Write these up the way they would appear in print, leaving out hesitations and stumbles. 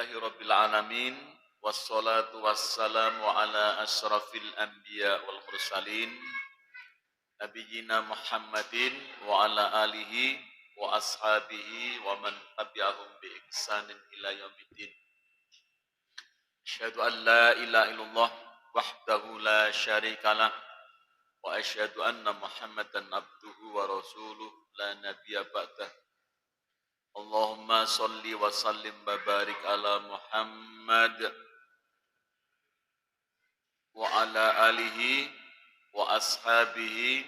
Alhamdulillahirabbil alamin wassalatu wassalamu ala asyrafil anbiya wal mursalin nabiyina Muhammadin wa ala alihi wa ashabihi wa man tabi'ahum bi ihsanin ila yaumiddin. Asyhadu an la ilaha illallah wahdahu la syarikalah wa asyhadu anna Muhammadan abduhu wa rasuluh la nabiyya ba'dah. Allahumma salli wa sallim wa barik ala Muhammad wa ala alihi wa ashabihi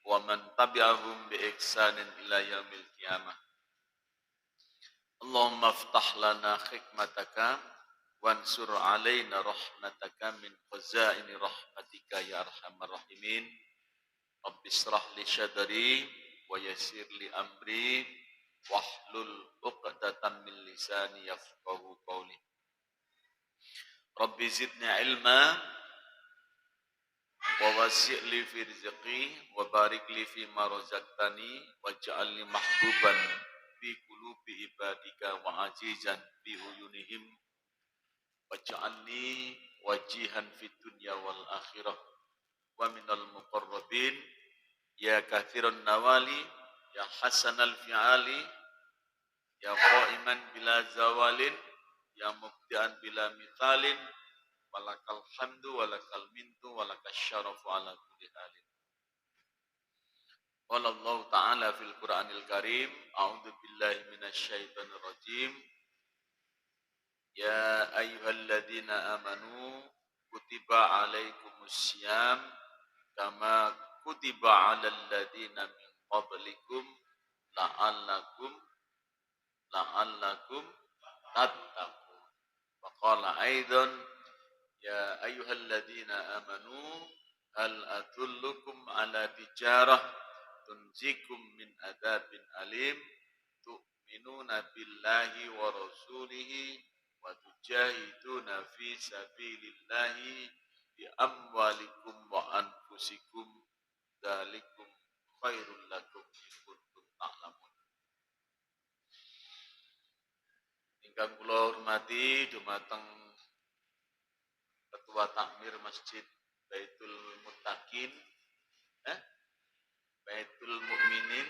wa man tabi'ahum bi ihsanin ila yaumil qiyamah. Allahumma aftah lana hikmataka wansur alaina rahmataka min khazaini rahmatika ya arhamar rahimin. Rabbi israh li sadri wa yassir li amri wahlul 'uqdatam min lisani yafqahu qawli. Rabbi zidni ilma wa wasi' li fi rizqi wa barik li fi ma razaqtani waj'alni mahbuban fi qulubi ibadika wa azizan fi uyunihim waj'alni wajihan fid dunya wal akhirah wa minal muqarrabin ya katsiran nawali ya hasanal fi'ali ya qa'iman bila zawalin ya mubdi'an bila mithalin walakal hamdu walakal mintu walakal syarafu ala kulli halin. Wallahu ta'ala fil Qur'anil Karim, a'udzu billahi minasyaitonir rajim. Ya ayyuhalladzina amanu kutiba alaikumussyam kama kutiba 'alal ladzina min qablikum la'allakum tattaqun. Wa qala aidan ya ayyuhalladzina amanu hal adullukum ala tijarah tunjikum min adzabin alim tu'minuna billahi wa rasulihi wa tujahiduna fi sabilillahi bi amwalikum wa anfusikum dzalikum khairul lakum in kuntum ta'lamun. Ingkang kula hormati dumateng Ketua Takmir Masjid Baitul Muttaqin, Baitul Mukminin,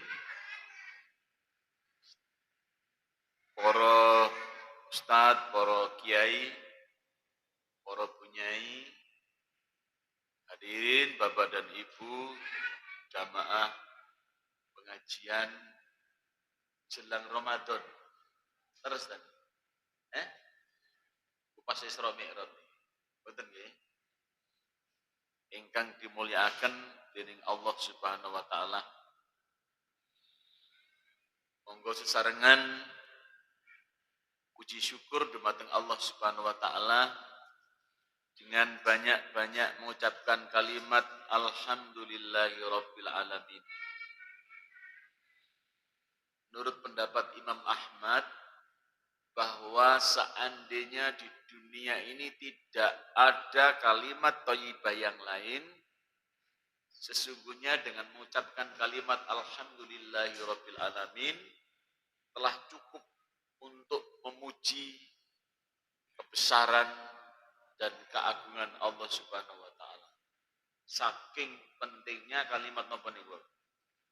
para ustadz, para kiai, para bunyai, hadirin Bapak dan Ibu, jamaah pengajian jelang Ramadan. Terus dan pas Isra Mi'raj. Betul nggih? Ingkang dimulyakaken dening Allah Subhanahu wa taala. Monggo sesarengan puji syukur dumateng Allah Subhanahu wa taala dengan banyak-banyak mengucapkan kalimat alhamdulillahirabbil alamin. Menurut pendapat Imam Ahmad bahwa seandainya di dunia ini tidak ada kalimat thayyibah yang lain, sesungguhnya dengan mengucapkan kalimat alhamdulillahirabbil alamin telah cukup untuk memuji kebesaran dan keagungan Allah Subhanahu wa taala. Saking pentingnya kalimat napa niku?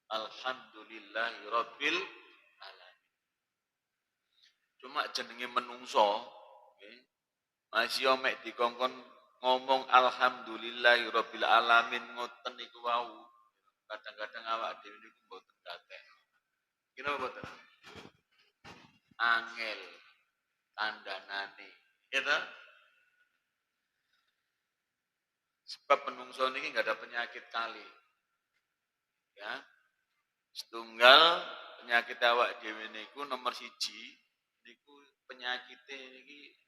Alhamdulillahirabbil alamin. Cuma jenenge menungso, nggih. Masih mek dikongkon ngomong alhamdulillahirabbil alamin ngoten niku wau. Kadang-kadang awak dhewe niku mboten gatek. Kira mboten? Angel tandhanane. Gitu? Sebab menungso niki enggak ada penyakit kali. Ya. Setunggal penyakit awak dhewe niku nomor 1 niku penyakite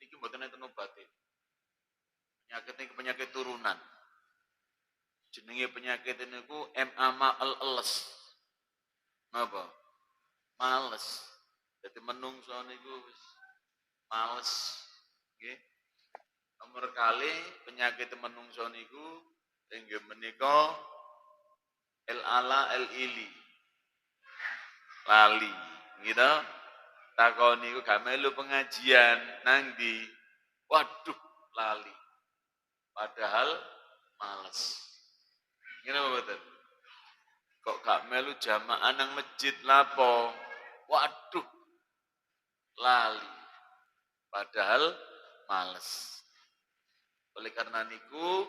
niki mboten enten obate. Penyakit niki penyakit turunan. Jenenge penyakit niku MA-les. Napa? Males. Dadi menungso niku wis males. Nggih. Nomor kali penyakit menungso niku inggih menika el-ala el-ili. Lali, gitu. takoni ku gak melu pengajian nang ndi. Waduh, lali. Padahal males. Ngene apa mboten? Kok gak melu jamaah nang masjid lapo? Waduh, lali. Padahal males. Oleh karena niku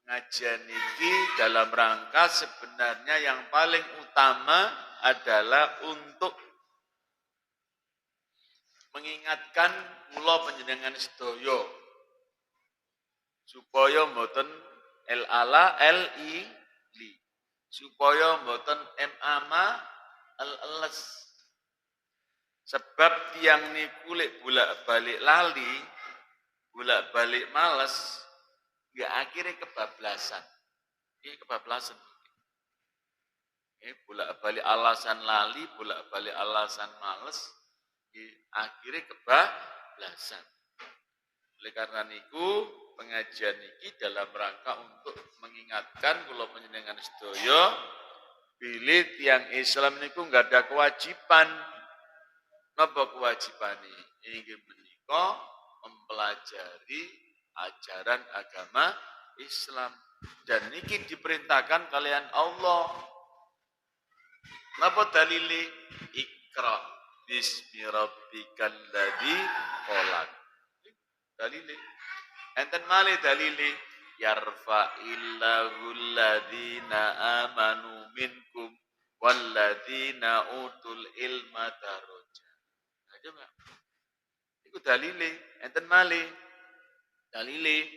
pengajian niki dalam rangka sebenarnya yang paling utama adalah untuk mengingatkan kula panjenengan sedaya supaya mboten el ala el i li, supaya mboten em ama el eles. Sebab tiang niku lek bolak-balik lali, bolak-balik males, ya akhirnya kebablasan. Ini kebablasan. Bolak-balik alasan lali, bolak-balik alasan males, akhirnya kebablasan. Oleh karena niku pengajian niki dalam rangka untuk mengingatkan kula panjenengan sedaya bilih tiyang Islam niku enggak ada kewajiban. Napa kewajibane? Inggih menika mempelajari ajaran agama Islam dan niki diperintahkan kalian Allah. Napa dalile? Iqra bismi rabbikal ladzi khalaq. Dalile. Enten malih dalile yarfa'illahu alladzina amanu minkum walladzina utul ilma darajat. Nah, coba. Iku dalile, enten malih. Dalile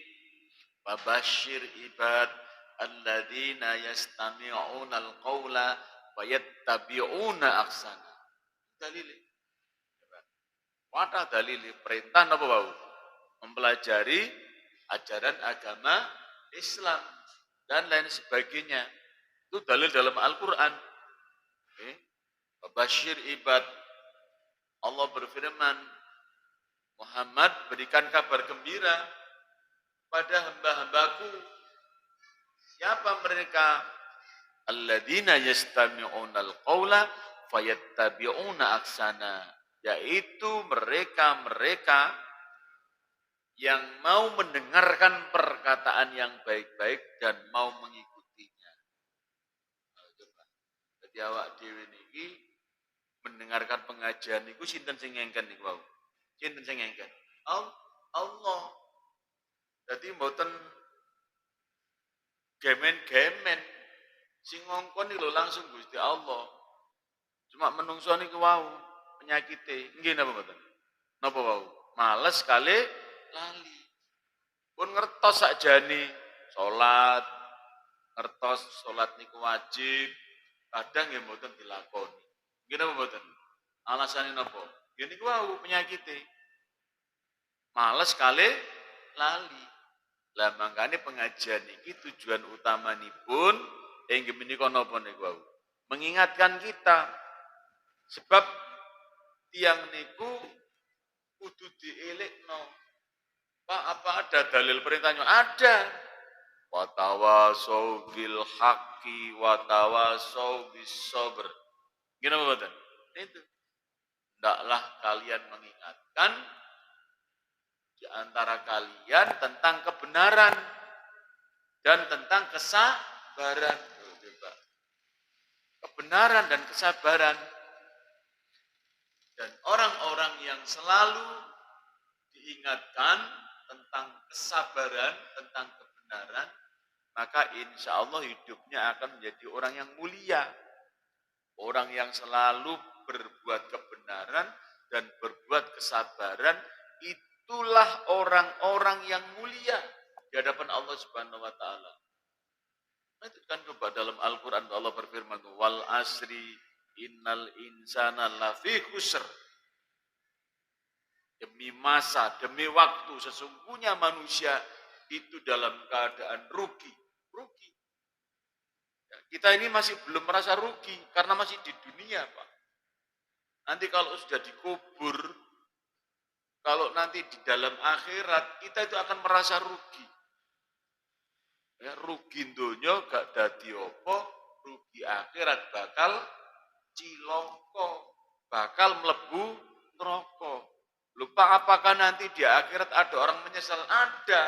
babashir ibad alladzina yastami'una al-qaula wa yattabi'una ahsana. Dalile. Wadah dalile perintah napa wau? Mempelajari ajaran agama Islam dan lain sebagainya. Itu dalil dalam Al-Qur'an. Babashir ibad. Allah berfirman, Muhammad berikan kabar gembira pada hamba-hambaku. Siapa mereka? Alladzina yastami'una al-qaula fayattabi'una ahsana. Yaitu mereka-mereka yang mau mendengarkan perkataan yang baik-baik dan mau mengikutinya. Jadi awak dhewe niki mendengarkan pengajian niku sinten sing ngengken niku wau? Sinten sing ngengken? Allah. Jadi mboten gemen-gemen sing ngongkon iki lho langsung Gusti Allah. Cuma menungso niku wau penyakite. Nggih napa mboten? Napa wau? Males kali lali. Pun ngertos sakjane salat, ngertos salat niku wajib, kadang nggih mboten dilakoni. Nggih napa mboten? Alasane napa? Nggih niku wau penyakite. Males kali lali. Lah mangkane pengajian iki tujuan utamanipun inggih menika napa niku wau? Mengingatkan kita. Sebab tiang niku kudu dielekno. Pak, apa ada dalil perintahnya? Ada. Watawasau bil haqqi watawasau bis sabr. Gimana Bapak? Itu. Hendaklah kalian mengingatkan di antara kalian tentang kebenaran dan tentang kesabaran. Kebenaran dan kesabaran. Dan orang-orang yang selalu diingatkan tentang kesabaran, tentang kebenaran, maka insya Allah hidupnya akan menjadi orang yang mulia. Orang yang selalu berbuat kebenaran dan berbuat kesabaran, itulah orang-orang yang mulia di hadapan Allah Subhanahu wa taala. Itu kan coba dalam Al-Qur'an Allah berfirman, "Wal asri innal insana lafi khusr." Demi masa, demi waktu, sesungguhnya manusia itu dalam keadaan rugi. Rugi. Ya, kita ini masih belum merasa rugi karena masih di dunia, Pak. Nanti kalau sudah dikubur, kalau nanti di dalam akhirat, kita itu akan merasa rugi. Ya, rugi donya gak dadi apa, rugi akhirat bakal ciloko, bakal mlebu neraka. Lupa apakah nanti di akhirat ada orang menyesal? Ada.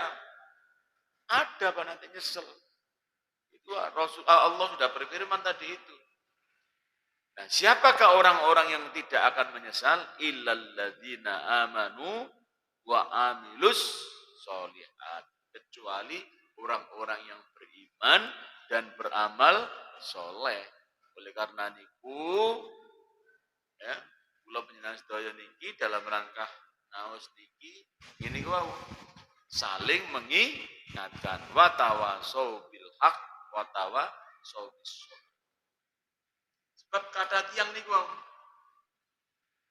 Ada apa nanti nyesel? Itu Allah sudah berfirman tadi itu. Nah, siapakah orang-orang yang tidak akan menyesal? Illalladzina amanu wa amilus sholihat. Kecuali orang-orang yang beriman dan beramal soleh. Oleh karena niku, ya, kula panjenengan sedaya niki dalam rangka naos niki ini wau saling mengingatkan wa tawasau bil haq wa tawasau bis sabr. Sebab kata tiang niku wau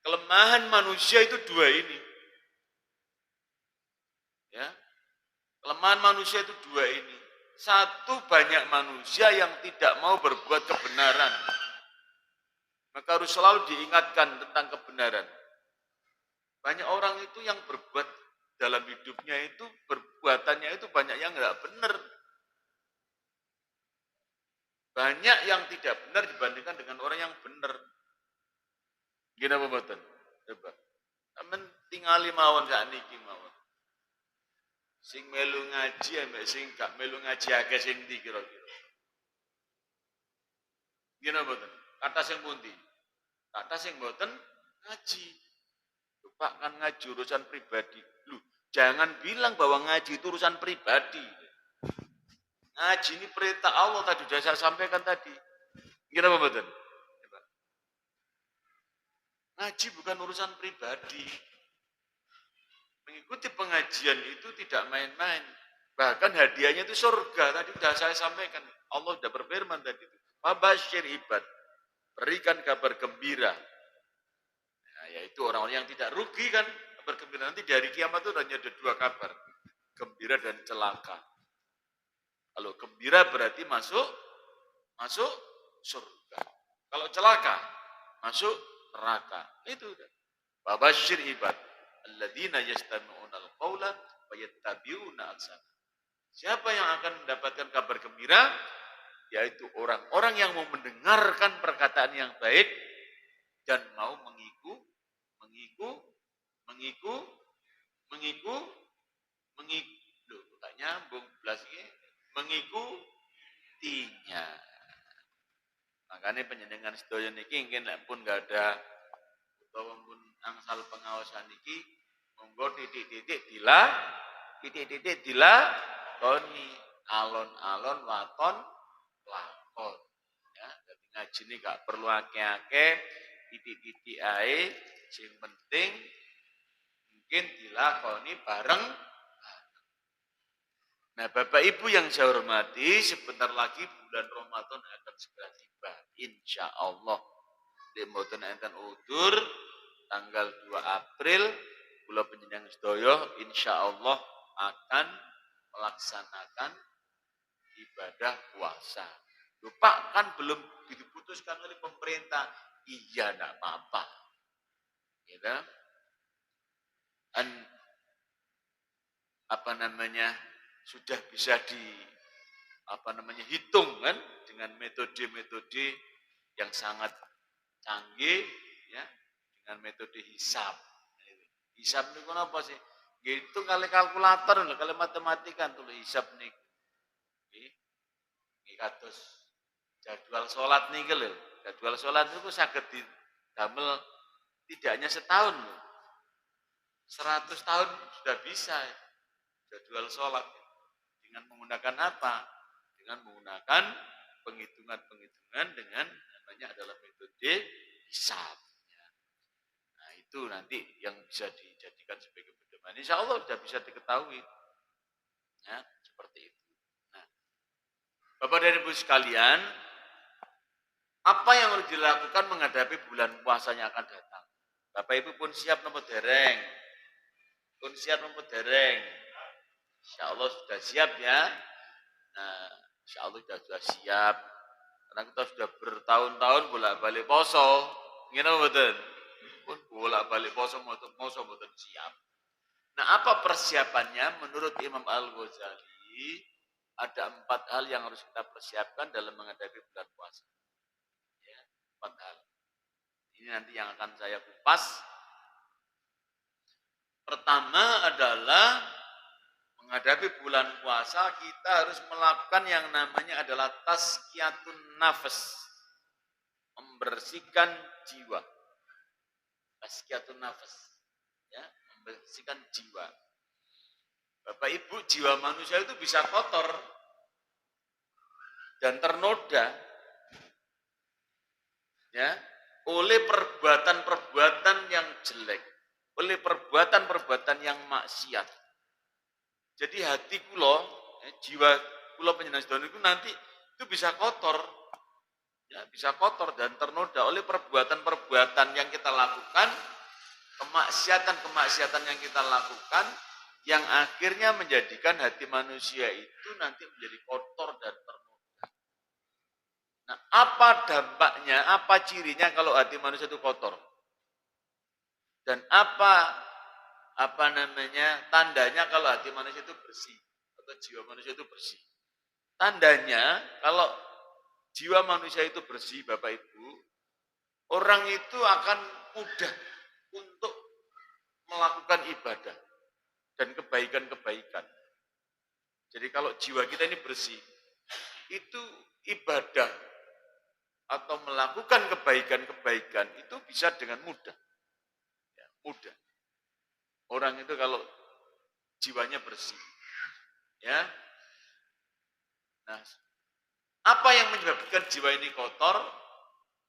kelemahan manusia itu dua ini. Ya. Kelemahan manusia itu dua ini. Satu, banyak manusia yang tidak mau berbuat kebenaran. Maka harus selalu diingatkan tentang kebenaran. Banyak orang itu yang berbuat dalam hidupnya itu, perbuatannya itu banyak yang enggak benar. Banyak yang tidak benar dibandingkan dengan orang yang benar. Gini apa mboten? Coba. Amen tingali mawon sakniki mawon. Sing melu ngaji ambek sing gak melu ngaji akeh sing ndi kira-kira. Gini mboten? Kata sing pundi? Kata sing mboten ngaji. Pak kan ngaji urusan pribadi. Lu jangan bilang bahwa ngaji itu urusan pribadi. Ngaji ini perintah Allah tadi sudah saya sampaikan tadi. Gini apa mboten? Ngaji bukan urusan pribadi. Mengikuti pengajian itu tidak main-main. Bahkan hadiahnya itu surga. Tadi sudah saya sampaikan. Allah sudah berfirman tadi itu. Fabasyir ibad. Berikan kabar gembira. Nah, yaitu orang-orang yang tidak rugi kan. Kabar gembira. Nanti dari kiamat itu hanya ada dua kabar. Gembira dan celaka. Kalau gembira berarti masuk surga. Kalau celaka, masuk neraka. Itu. Fabasyir ibad. Alladzina yastami'una al-qaula wa yattabi'una ahsana. Siapa yang akan mendapatkan kabar gembira? Yaitu orang-orang yang mau mendengarkan perkataan yang baik dan mau mengikutinya. Makanya penjenengan sedaya niki mungkin pun enggak ada utawa pun angsal pengawasan niki monggo titik-titik dilakoni alon-alon waton lakon ya. Dadi ngaji ini gak perlu akeh-akeh titik-titik ae sing penting mungkin dilakoni bareng. Nah, Bapak Ibu yang saya hormati, sebentar lagi bulan Ramadan akan segera tiba. Insya Allah. Di mboten enten udur tanggal 2 April kula panjenengan sedaya insya Allah akan melaksanakan ibadah puasa. Lupa kan belum diputuskan oleh pemerintah. Iya, enggak apa-apa. Gitu. Sudah bisa hitung kan dengan metode-metode yang sangat canggih ya, dengan metode hisab. Hisab niku napa sih? Gitu kali kalkulator lho, kali matematika tuh hisab niku. Nggih kados jadwal salat niki lho. Jadwal salat niku saged didamel tidak hanya setahun lho. 100 tahun sudah bisa jadwal salat. Dengan menggunakan apa? Dengan menggunakan penghitungan-penghitungan dengan namanya adalah metode hisab. Nah, itu nanti yang bisa dijadikan sebagai pedoman. Insya Allah sudah bisa diketahui. Ya, seperti itu. Nah, Bapak dan Ibu sekalian, apa yang harus dilakukan menghadapi bulan puasanya akan datang? Bapak Ibu pun siap nomor dereng. Pun siap nomor dereng. Insya Allah sudah siap ya. Nah, insya Allah sudah siap. Karena kita sudah bertahun-tahun bolak-balik poso. Gini betul. Pun bolak-balik poso betul siap. Nah, apa persiapannya? Menurut Imam Al-Ghazali, ada 4 hal yang harus kita persiapkan dalam menghadapi bulan puasa. Ya, 4 hal. Ini nanti yang akan saya kupas Pertama adalah menghadapi bulan puasa kita harus melakukan yang namanya adalah tazkiyatun nafas. Membersihkan jiwa. Tazkiyatun nafas. Ya, membersihkan jiwa. Bapak Ibu, jiwa manusia itu bisa kotor dan ternoda ya oleh perbuatan-perbuatan yang jelek, oleh perbuatan-perbuatan yang maksiat. Jadi hati kula, jiwa kula panjenengan sedaya itu nanti itu bisa kotor. Ya, bisa kotor dan ternoda oleh perbuatan-perbuatan yang kita lakukan, kemaksiatan-kemaksiatan yang kita lakukan, yang akhirnya menjadikan hati manusia itu nanti menjadi kotor dan ternoda. Nah, apa dampaknya, apa cirinya kalau hati manusia itu kotor? Dan apa namanya tandanya kalau hati manusia itu bersih atau jiwa manusia itu bersih? Tandanya kalau jiwa manusia itu bersih, Bapak Ibu, orang itu akan mudah untuk melakukan ibadah dan kebaikan-kebaikan. Jadi kalau jiwa kita ini bersih, itu ibadah atau melakukan kebaikan-kebaikan itu bisa dengan mudah. Ya, mudah. Orang itu kalau jiwanya bersih. Ya. Nah, apa yang menyebabkan jiwa ini kotor?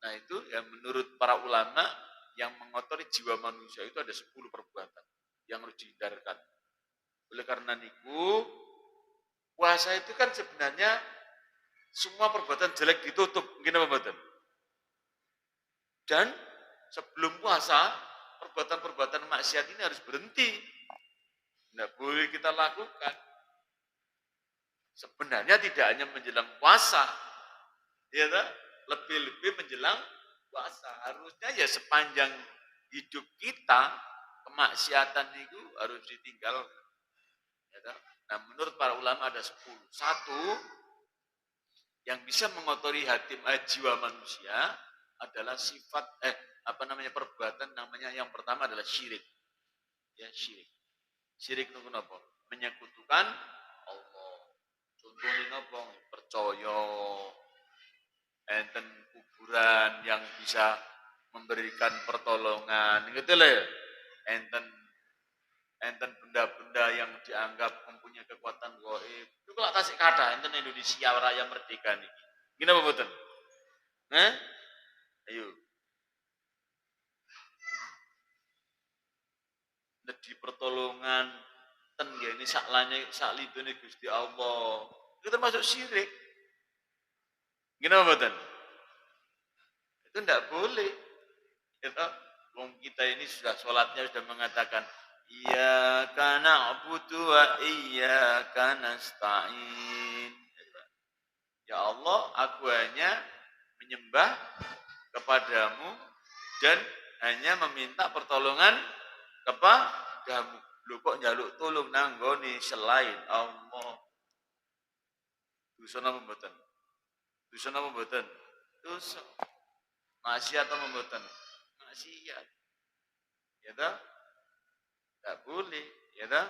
Nah itu yang menurut para ulama yang mengotori jiwa manusia itu ada 10 perbuatan yang harus dihindarkan. Oleh karena niku, puasa itu kan sebenarnya semua perbuatan jelek ditutup, gimana Pak? Dan sebelum puasa, perbuatan-perbuatan maksiat ini harus berhenti. Tidak boleh kita lakukan. Sebenarnya tidak hanya menjelang puasa, ya tak? Lebih-lebih menjelang puasa. Harusnya ya sepanjang hidup kita, kemaksiatan itu harus ditinggalkan. Ya tak? Nah menurut para ulama ada 10. Satu, yang bisa mengotori hati jiwa manusia adalah sifat perbuatan namanya yang pertama adalah syirik. Ya, syirik. Syirik itu apa? Menyekutukan Allah. Contohnya apa? Percaya enten kuburan yang bisa memberikan pertolongan gitu loh. Enten benda-benda yang dianggap mempunyai kekuatan gaib. Itu kalau kasih kata enten Indonesia raya merdeka nih. Gini apa betul? Ayo. Di pertolongan ten ya ini saklidune Gusti Allah. Itu termasuk syirik. Gimana mboten? Itu tidak boleh. Kita, kita ini sudah sholatnya sudah mengatakan iyyaka na'budu wa iyyaka nasta'in. Ya Allah, aku hanya menyembah kepadamu dan hanya meminta pertolongan kepadamu. Lu kok njaluk tolong nanggone selain Allah. Dosa napa mboten? Dosa napa mboten? Dosa. Maksiat apa mboten? Maksiat. Ya ta? Enggak boleh, ya ta?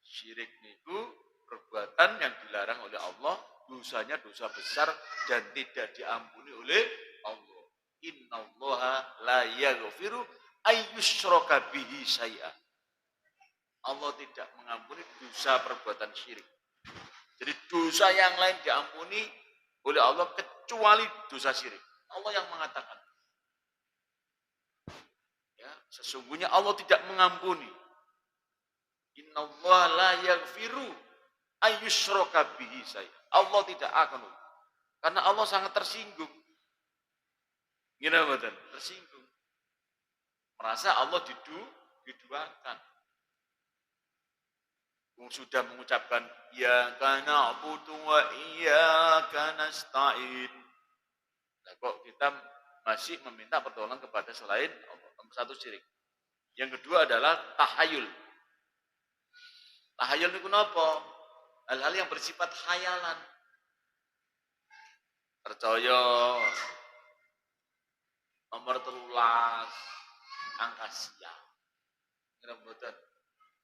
Syirik niku perbuatan yang dilarang oleh Allah, dosanya dosa besar dan tidak diampuni oleh Allah. Innallaha la yaghfiru ayyusyraka bihi syai'a. Allah tidak mengampuni dosa perbuatan syirik. Jadi dosa yang lain diampuni oleh Allah kecuali dosa syirik. Allah yang mengatakan. Ya, sesungguhnya Allah tidak mengampuni. Innallaha la yaghfiru ayyusyraka bihi syai'a. Allah tidak akan. Karena Allah sangat tersinggung. Gimana betul? Tersinggung. Merasa Allah diduakan. Sudah mengucapkan iyyaka na'budu wa iyyaka nasta'in. Nah, kok kita masih meminta pertolongan kepada selain Allah? Nomor satu syirik. Yang kedua adalah tahayul. Tahayul itu apa? Hal-hal yang bersifat khayalan. Percaya nomor 13 angka sial. Ngira mboten.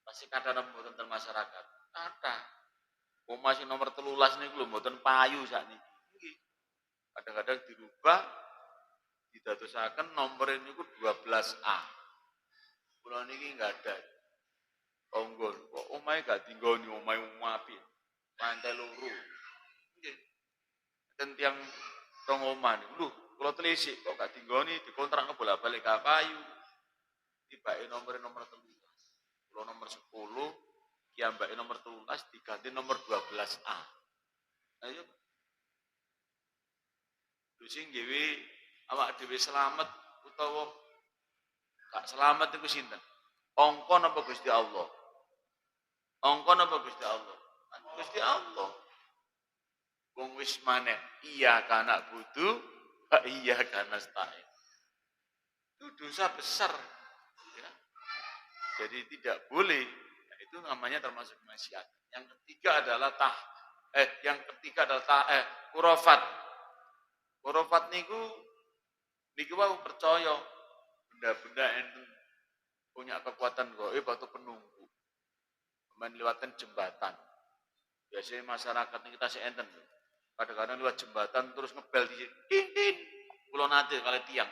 Pasti kadang mboten ten masyarakat. Kata. Omah sing nomor 13 niku lho mboten payu sakniki. Nggih. Kadang-kadang dirubah didadosaken nomor niku 12A. Kula niki enggak ada. Tonggo kok omahe gak dinggoni omahe apik. Lantai loro. Nggih. Den tiyang rong omah niku. Lho, kula telisik kok gak dinggoni dikontrak bolak-balik ka payu. Tibake nomor 13. Kula nomor 10, kiambake nomor 13 diganti nomor 12A. Ayo. Lho sing gawe awak dhewe selamat utawa gak selamat iku sinten? Angka napa Gusti Allah? Angka napa Gusti Allah? Gusti Allah. Wong wis maneh iya kana butuh, iya kana nasta'in. Itu dosa besar. Ya. Jadi tidak boleh. Ya, itu namanya termasuk maksiat. Yang ketiga adalah kurafat. Kurafat niku wau percaya benda-benda enten punya kekuatan gaib atau penunggu. Melewatkan jembatan. Biasanya masyarakat ini kita enten. Kadang-kadang lewat jembatan terus ngebel di din. Kula nate kali tiang.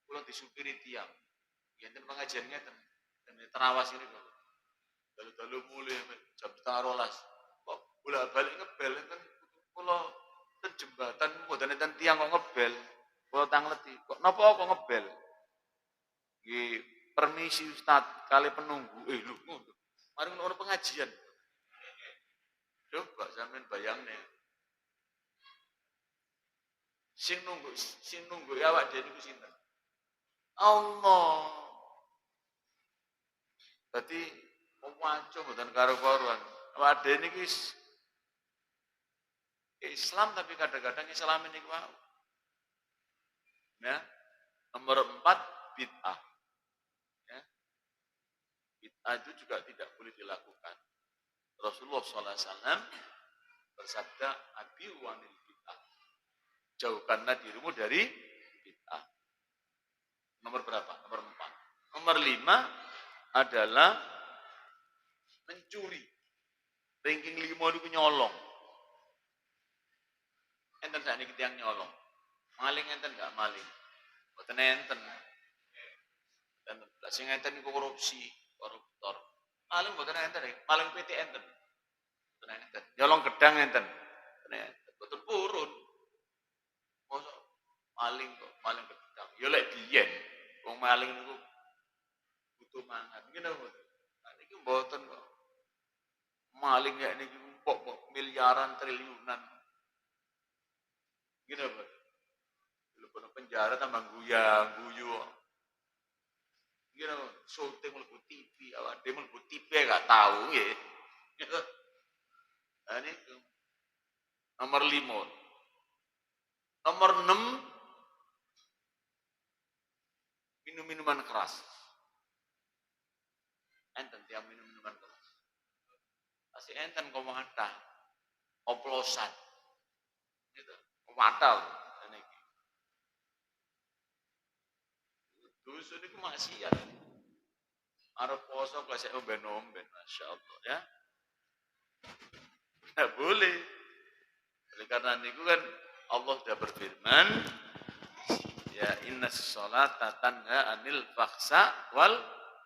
Kula disupiri tiang. Yen pengajian ngeten. Dan terawas ini kok. Dalu-dalu mulai jam 12. Kok bolak-balik ngebel enten kula ten jembatan mboten enten tiang kok ngebel. Kula tangleti. Kok napa kok ngebel? Nggih, permisi Ustaz kali penunggu. Lho ngono. Mari ngono pengajian. Coba sampean bayangne. Sing nunggu awak dhewe niku sinten? Allah. Dadi wong waca mboten karo-karuan. Awak dhewe niki Islam tapi kadang-kadang Islam niku wau. Ya. Nomor 4 bid'ah. Ya. Bid'ah itu juga tidak boleh dilakukan. Rasulullah SAW bersabda, "Abi wanil bid'ah." Jauhkanlah dirimu dari bid'ah. Nomor berapa? Nomor 4. Nomor 5 adalah mencuri. Ranking 5 itu nyolong. Enten sakniki tiyang nyolong. Maling enten enggak maling? Mboten enten. Dan sing enten iku korupsi, koruptor. Maling mboten enten, maling PT enten. Mboten enten. Nyolong gedang enten. Mboten purun. Mosok maling kok, maling gedang. Ya lek biyen wong maling niku butuh mangan. Ngene mboten. Nah niki mboten kok. Maling ya niki kok miliaran triliunan. Ngene mboten. Lepas penjara tambah guyu. Gini, syuting mlebu TV, awak dhewe mlebu TV gak tahu nggih. Nah ini nomor 5. Nomor 6 minum-minuman keras. Enten tiang minum-minuman keras. Pasti enten komata. Oplosan. Gitu. Komata lho. Dusun itu maksiat. Arep poso kok sik omben-omben, masyaallah ya. Tidak boleh. Oleh karena itu kan Allah sudah berfirman, ya innas sholata tanha anil fakhsa wal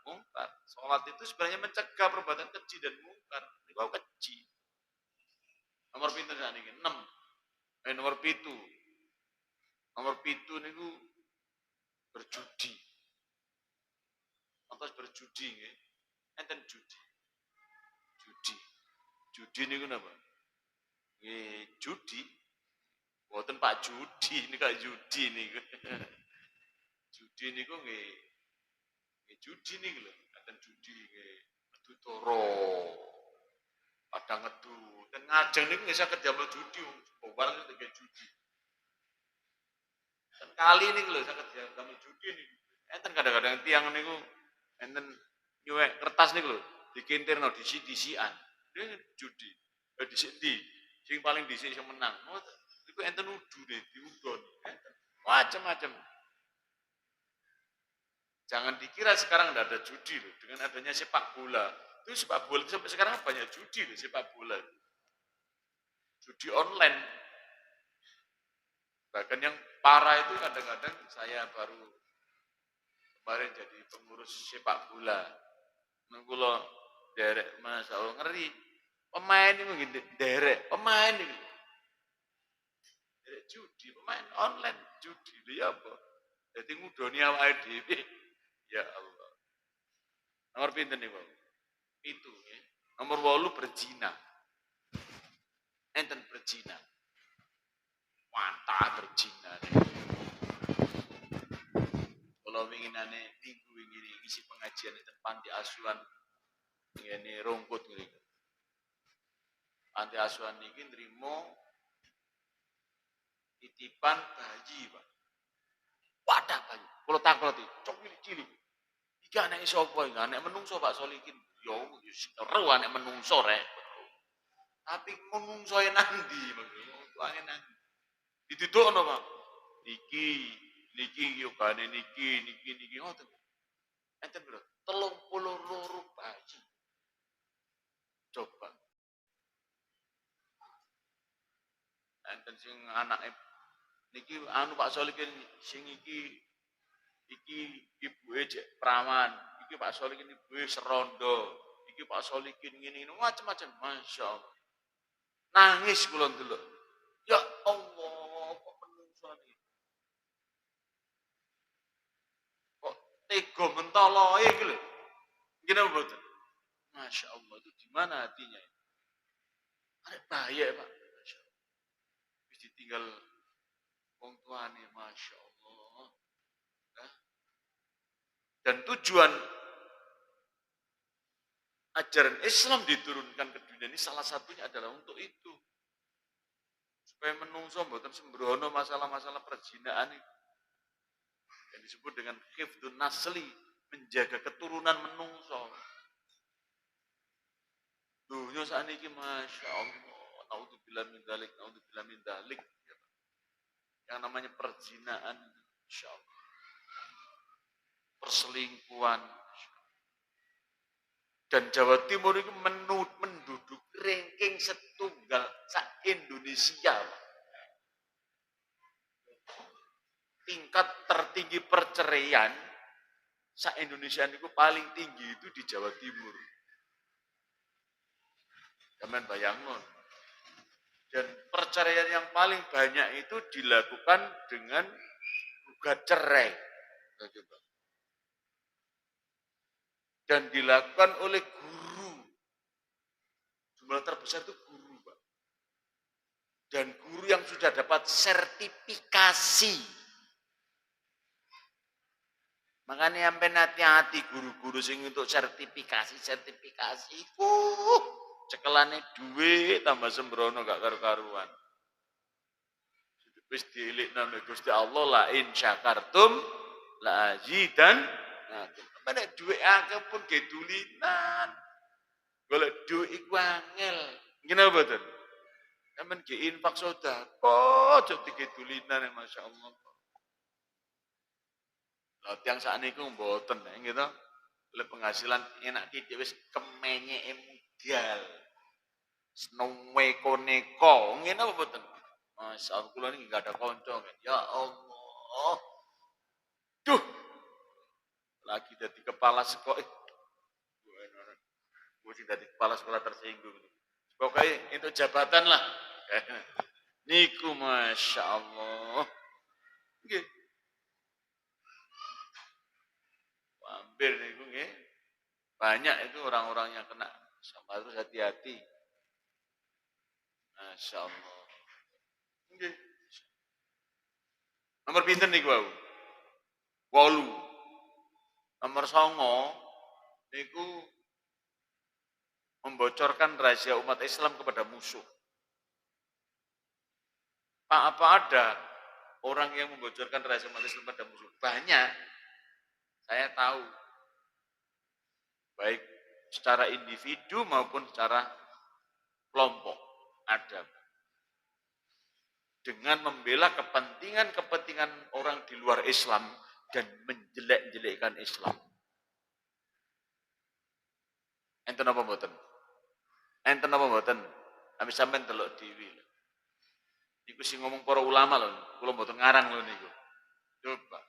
munkar. Salat itu sebenarnya mencegah perbuatan keji dan mungkar. Niku keji. Nomor pinten sakniki? 6. Nomor 7. Nomor 7 niku berjudi. Atas berjudi nggih. Enten judi. Judi niku napa? Nggih, judi. Mboten Pak Judi, niku judi niku. Judi niku nggih judi niku lho, enten judi nggih metu toro. Padang ngedu. Dan ngajeng niku nggih saged damel judi, barang itu nggih judi. Dan kali niku lho saged damel judi niku. Enten kadang-kadang tiang niku enten nyuwek kertas niku lho, dikintirno disi-disian. Ini judi. Dhisik ndi? Sing paling dhisik sing menang. Iku enten udune, diudon. Macam-macam. Jangan dikira sekarang tidak ada judi loh. Dengan adanya sepak bola. Itu sepak bola sampai sekarang banyak judi loh sepak bola. Judi online. Bahkan yang parah itu kadang-kadang saya baru kemarin jadi pengurus sepak bola. Nunggu lo derek Mas Allah ngeri. Pemain ini mungkin derek pemain ini. Derek judi, pemain online judi itu ya apa? Jadi ngudoni awake dhewe. Ya Allah. Nomor pinten nih, Bang? Itu ya. Nomor 8 berzina. Enten berzina. Mantap berzina. Kalau winginane minggu ini isi pengajian itu panti asuhan ini rongkut ngene. Panti asuhan iki nrimo titipan bayi, Pak. Wadah bayi. Kalau takleti, cok cilik-cilik. Iki anake sapa iki? Anak menungso Pak Solikin. Yo seru anak menungso rek. Tapi menungso nandi, Pak. Nandi. Ditutupno, Pak. Niki yo bane niki ngoten. Enten bro, 32 bayi. Coba. Enten sing anake niki anu Pak Solikin sing iki ibuke jek prawan, iki Pak Solikin ibuke serondo, iki Pak Solikin ngene macam-macam, Masya Allah. Nangis kula ndelok. Ya Allah, kok menungso iki. Kok tega mentoloe iki lho. Gini mboten? Masya Allah, itu di mana hatinya? Arek bahaya, Pak. Masya Allah. Wis ditinggal wong tuane, Masya Allah. Nah, dan tujuan ajaran Islam diturunkan ke dunia ini salah satunya adalah untuk itu. Supaya menungso mboten sembrono masalah-masalah perzinaan itu. Yang disebut dengan hifdzun nasli, menjaga keturunan menungso. Dunia saat ini Masya Allah, naudzubillah min dzalik, naudzubillah min dzalik. Yang namanya perzinaan, Masya Allah. Perselingkuhan. Dan Jawa Timur itu menduduk ranking setunggal se-Indonesia. Tingkat tertinggi perceraian se-Indonesia itu paling tinggi itu di Jawa Timur. Jangan bayangkan. Dan perceraian yang paling banyak itu dilakukan dengan gugat cerai. Dan dilakukan oleh guru. Jumlah terbesar itu guru, Pak. Dan guru yang sudah dapat sertifikasi. Makanya sampai hati-hati guru-guru sing untuk sertifikasi itu cekelane duit tambah sembrono gak karu-karuan. Wis diilikna Gusti Allah la in syakartum la azidan. Nah, mana duit akeh pun gedulinan. Golek duit iku angel. Ngene apa to? Sampeyan ge infak sedekah, aja digedulinan masyaallah. Lah tiyang sakniku mboten gitu. Oleh penghasilan enak titik wis kemenyeke modal. Neko-neko, ngene apa mboten? Masyaallah kula niki enggak ada konco. Ya Allah. Duh. Lagi jadi kepala sekolah. Gue sih dari kepala sekolah tersinggung. Pokoknya itu jabatan lah. Niku Masya Allah. Oke. Hampir niku nggih. Banyak itu orang-orang yang kena. Sama terus hati-hati. Masya Allah. Oke. Nomor pinten niku wau? 8. Nomor 9 niku membocorkan rahasia umat Islam kepada musuh. Pak, apa ada orang yang membocorkan rahasia umat Islam kepada musuh? Banyak. Saya tahu. Baik secara individu maupun secara kelompok ada. Dengan membela kepentingan-kepentingan orang di luar Islam dan menjelek-jelekkan Islam. Enten apa mboten? Enten apa mboten? Kami sampean delok dhewe. Iku sing ngomong para ulama lho, kula mboten ngarang lho niku. Coba.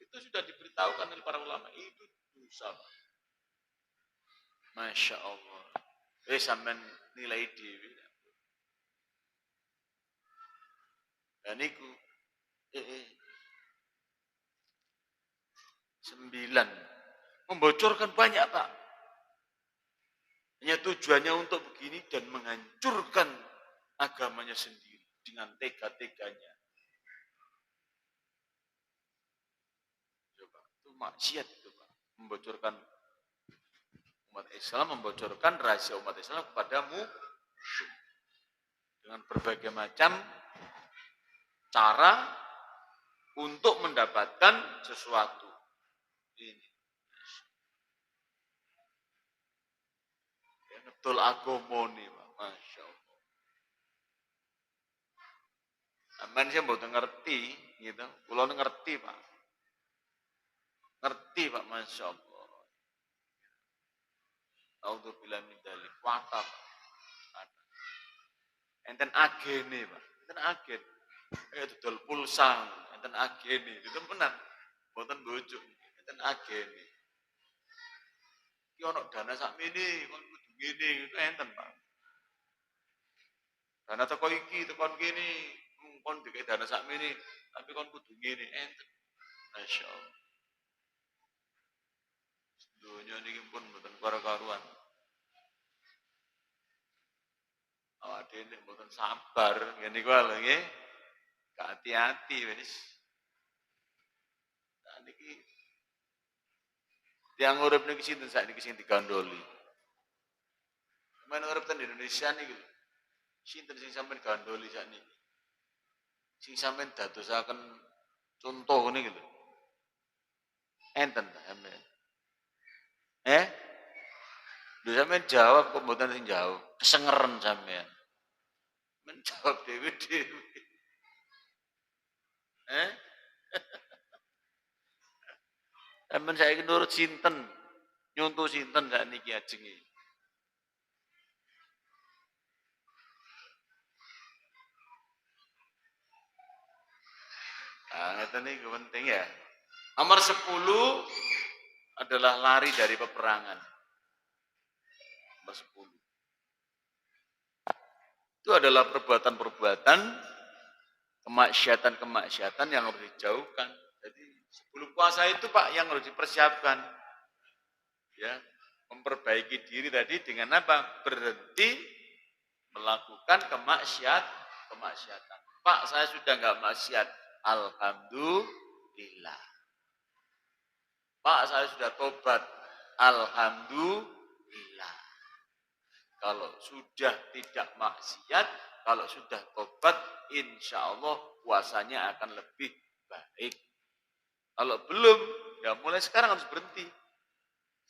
Itu sudah diberitahukan oleh para ulama, itu dosa. Masya Allah. Sampean nilai dhewe. Dan niku 9 membocorkan banyak Pak. Hanya tujuannya untuk begini dan menghancurkan agamanya sendiri dengan tega-teganya. Coba, itu maksiat itu Pak. Membocorkan umat Islam, membocorkan rahasia umat Islam kepadamu dengan berbagai macam cara untuk mendapatkan sesuatu. Ini. Ya, betul agama nih Pak. Masya Allah. Aman saya mboten ngerti, gitu. Kulo ngerti Pak. Ngerti Pak, Masya Allah. Auzubillahi min dzalik. Watak. Enten agene Pak. Enten agen. Dodol pulsa, enten agene. Itu benar. Mboten bojo. Enten agene. Ki ono dana sakmene, kon kudu ngene, itu enten Pak. Dana teko iki, tekon kene, kon dikek dana sakmene, tapi kon kudu ngene, enten. Masya Allah. Dunia ini pun mboten karo-karuan. Awak dhewe nek mboten sabar, ngene iku lho nggih. Hati-hati wis. Nah niki tiyang urip niki sinten sakniki sing digandoli. Men urip ten Indonesia niki lho. Sinten sing sampean gandoli sakniki? Sing sampean dadosaken contoh niki lho. Enten ta sampean? Lho sampean jawab kok mboten sing jawab. Kesengeren sampean. Menjawab dewe-dewe. Sampeyan saiki nurut sinten? Nyuntuh sinten sakniki ajenge? Ngeten niku penting ya. Nomor 10 adalah lari dari peperangan. Nomor 10. Itu adalah perbuatan-perbuatan kemaksiatan yang harus dijauhkan. Jadi sebelum puasa itu Pak yang harus dipersiapkan. Ya, memperbaiki diri tadi dengan apa? Berhenti melakukan kemaksiatan. Pak, saya sudah enggak maksiat. Alhamdulillah. Pak, saya sudah tobat. Alhamdulillah. Kalau sudah tidak maksiat, kalau sudah tobat, insya Allah puasanya akan lebih baik. Kalau belum, ya mulai sekarang harus berhenti.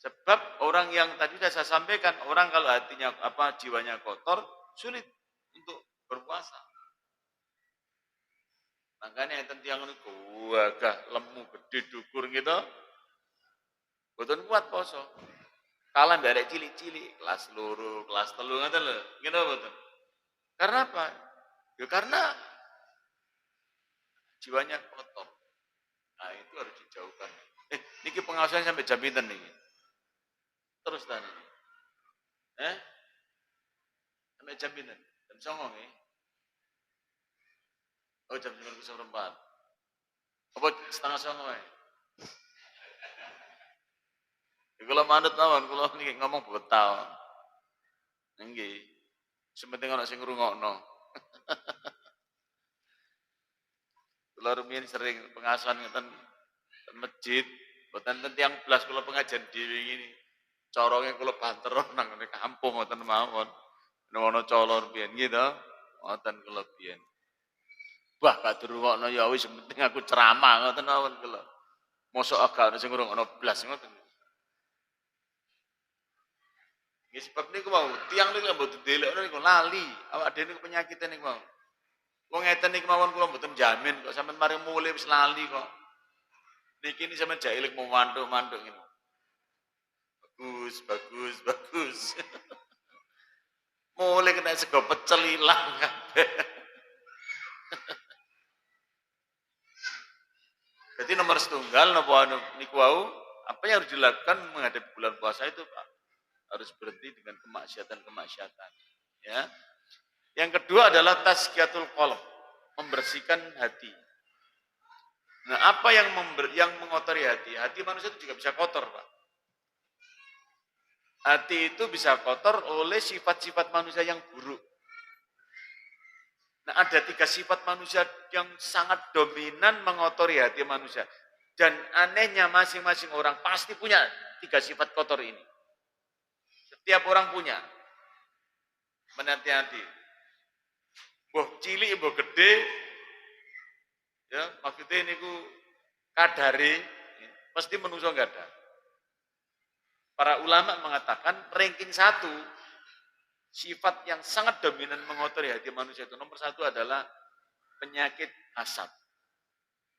Sebab orang yang tadi sudah saya sampaikan, orang kalau hatinya jiwanya kotor, sulit untuk berpuasa. Makanya enten tiyang niku agak lemu gede dukur gitu. Boten kuat poso. Kalah mbek cilik-cilik, kelas loro, kelas 3 ngoten lho. Ngene boten. Karena apa? Ya karena jiwanya kotor. Nah, itu harus dijauhkan. Niki pengawasan sampai jam pinten niki? Terus ta niki. Sampai jam pinten? Jam 09.00 nggih. Oh, jam 9.04. Apa setengah 09.00 wae? Kalau manut mawon, kalau niki ngomong betal. Nggih. Sementing ana sing ngrungokno. Kula rumiyin sering pengasuhan ngeten masjid, mboten tiyang blas kula pengajian dhewe ngene. Coronge kula banter nang ngene kampung ngoten mawon. Ana color biyen nggih to. Ngoten kula biyen. Wah, gak dirungokno ya wis penting aku ceramah ngoten mawon kula. Mosok agak ana sing ngrungokno blas ngoten. Nggih sebab niku mau tiyang niku mboten delokno niku lali. Awak dhewe niku penyakit niku mau. Wong ngeten niku mawon kula mboten jamin kok sampean mari mulih wis lali kok. Niki ini sama jailik mau mantuk ini. Bagus. Mulai kena sego pecel ilang kabeh. Jadi nomor setunggal napa niku wau, apa yang harus dilakukan menghadapi bulan puasa itu Pak? Harus berhenti dengan kemaksiatan. Ya. Yang kedua adalah tazkiyatul qalb, membersihkan hati. Nah, apa yang mengotori hati? Hati manusia itu juga bisa kotor, Pak. Hati itu bisa kotor oleh sifat-sifat manusia yang buruk. Nah, ada 3 sifat manusia yang sangat dominan mengotori hati manusia. Dan anehnya masing-masing orang pasti punya 3 sifat kotor ini. Setiap orang punya. Menhati-hati. Mbah cilik, mbah gede, ya maksudnya ini ku kadare, ya, mesti menungso enggak ada. Para ulama mengatakan ranking 1 sifat yang sangat dominan mengotori hati manusia itu nomor 1 adalah penyakit hasad.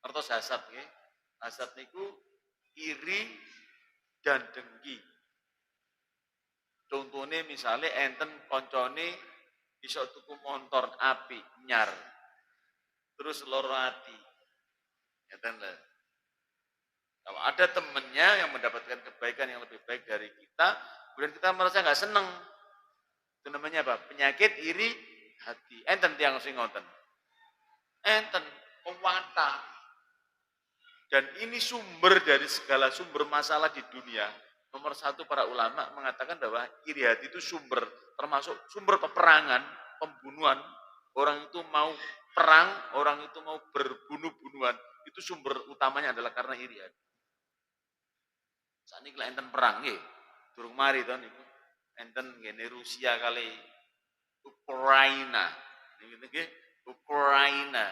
Artos hasad ya. Hasad niku iri dan dengki. Contohnya misalnya enten koncone iso tuku motor api nyar. Terus loro ati. Ngeten lho. Kalau ada temennya yang mendapatkan kebaikan yang lebih baik dari kita, kemudian kita merasa nggak seneng. Itu namanya apa? Penyakit iri hati. Enten tiang sing ngoten. Enten pewata. Dan ini sumber dari segala sumber masalah di dunia. Nomor 1 para ulama mengatakan bahwa iri hati itu sumber, termasuk sumber peperangan, pembunuhan. Orang itu mau perang, orang itu mau berbunuh-bunuhan. Itu sumber utamanya adalah karena iri hati. Saat ini enten perang, ya. Durung mari to niku. Enten ngene Rusia kali Ukraina. Niki Ukraina.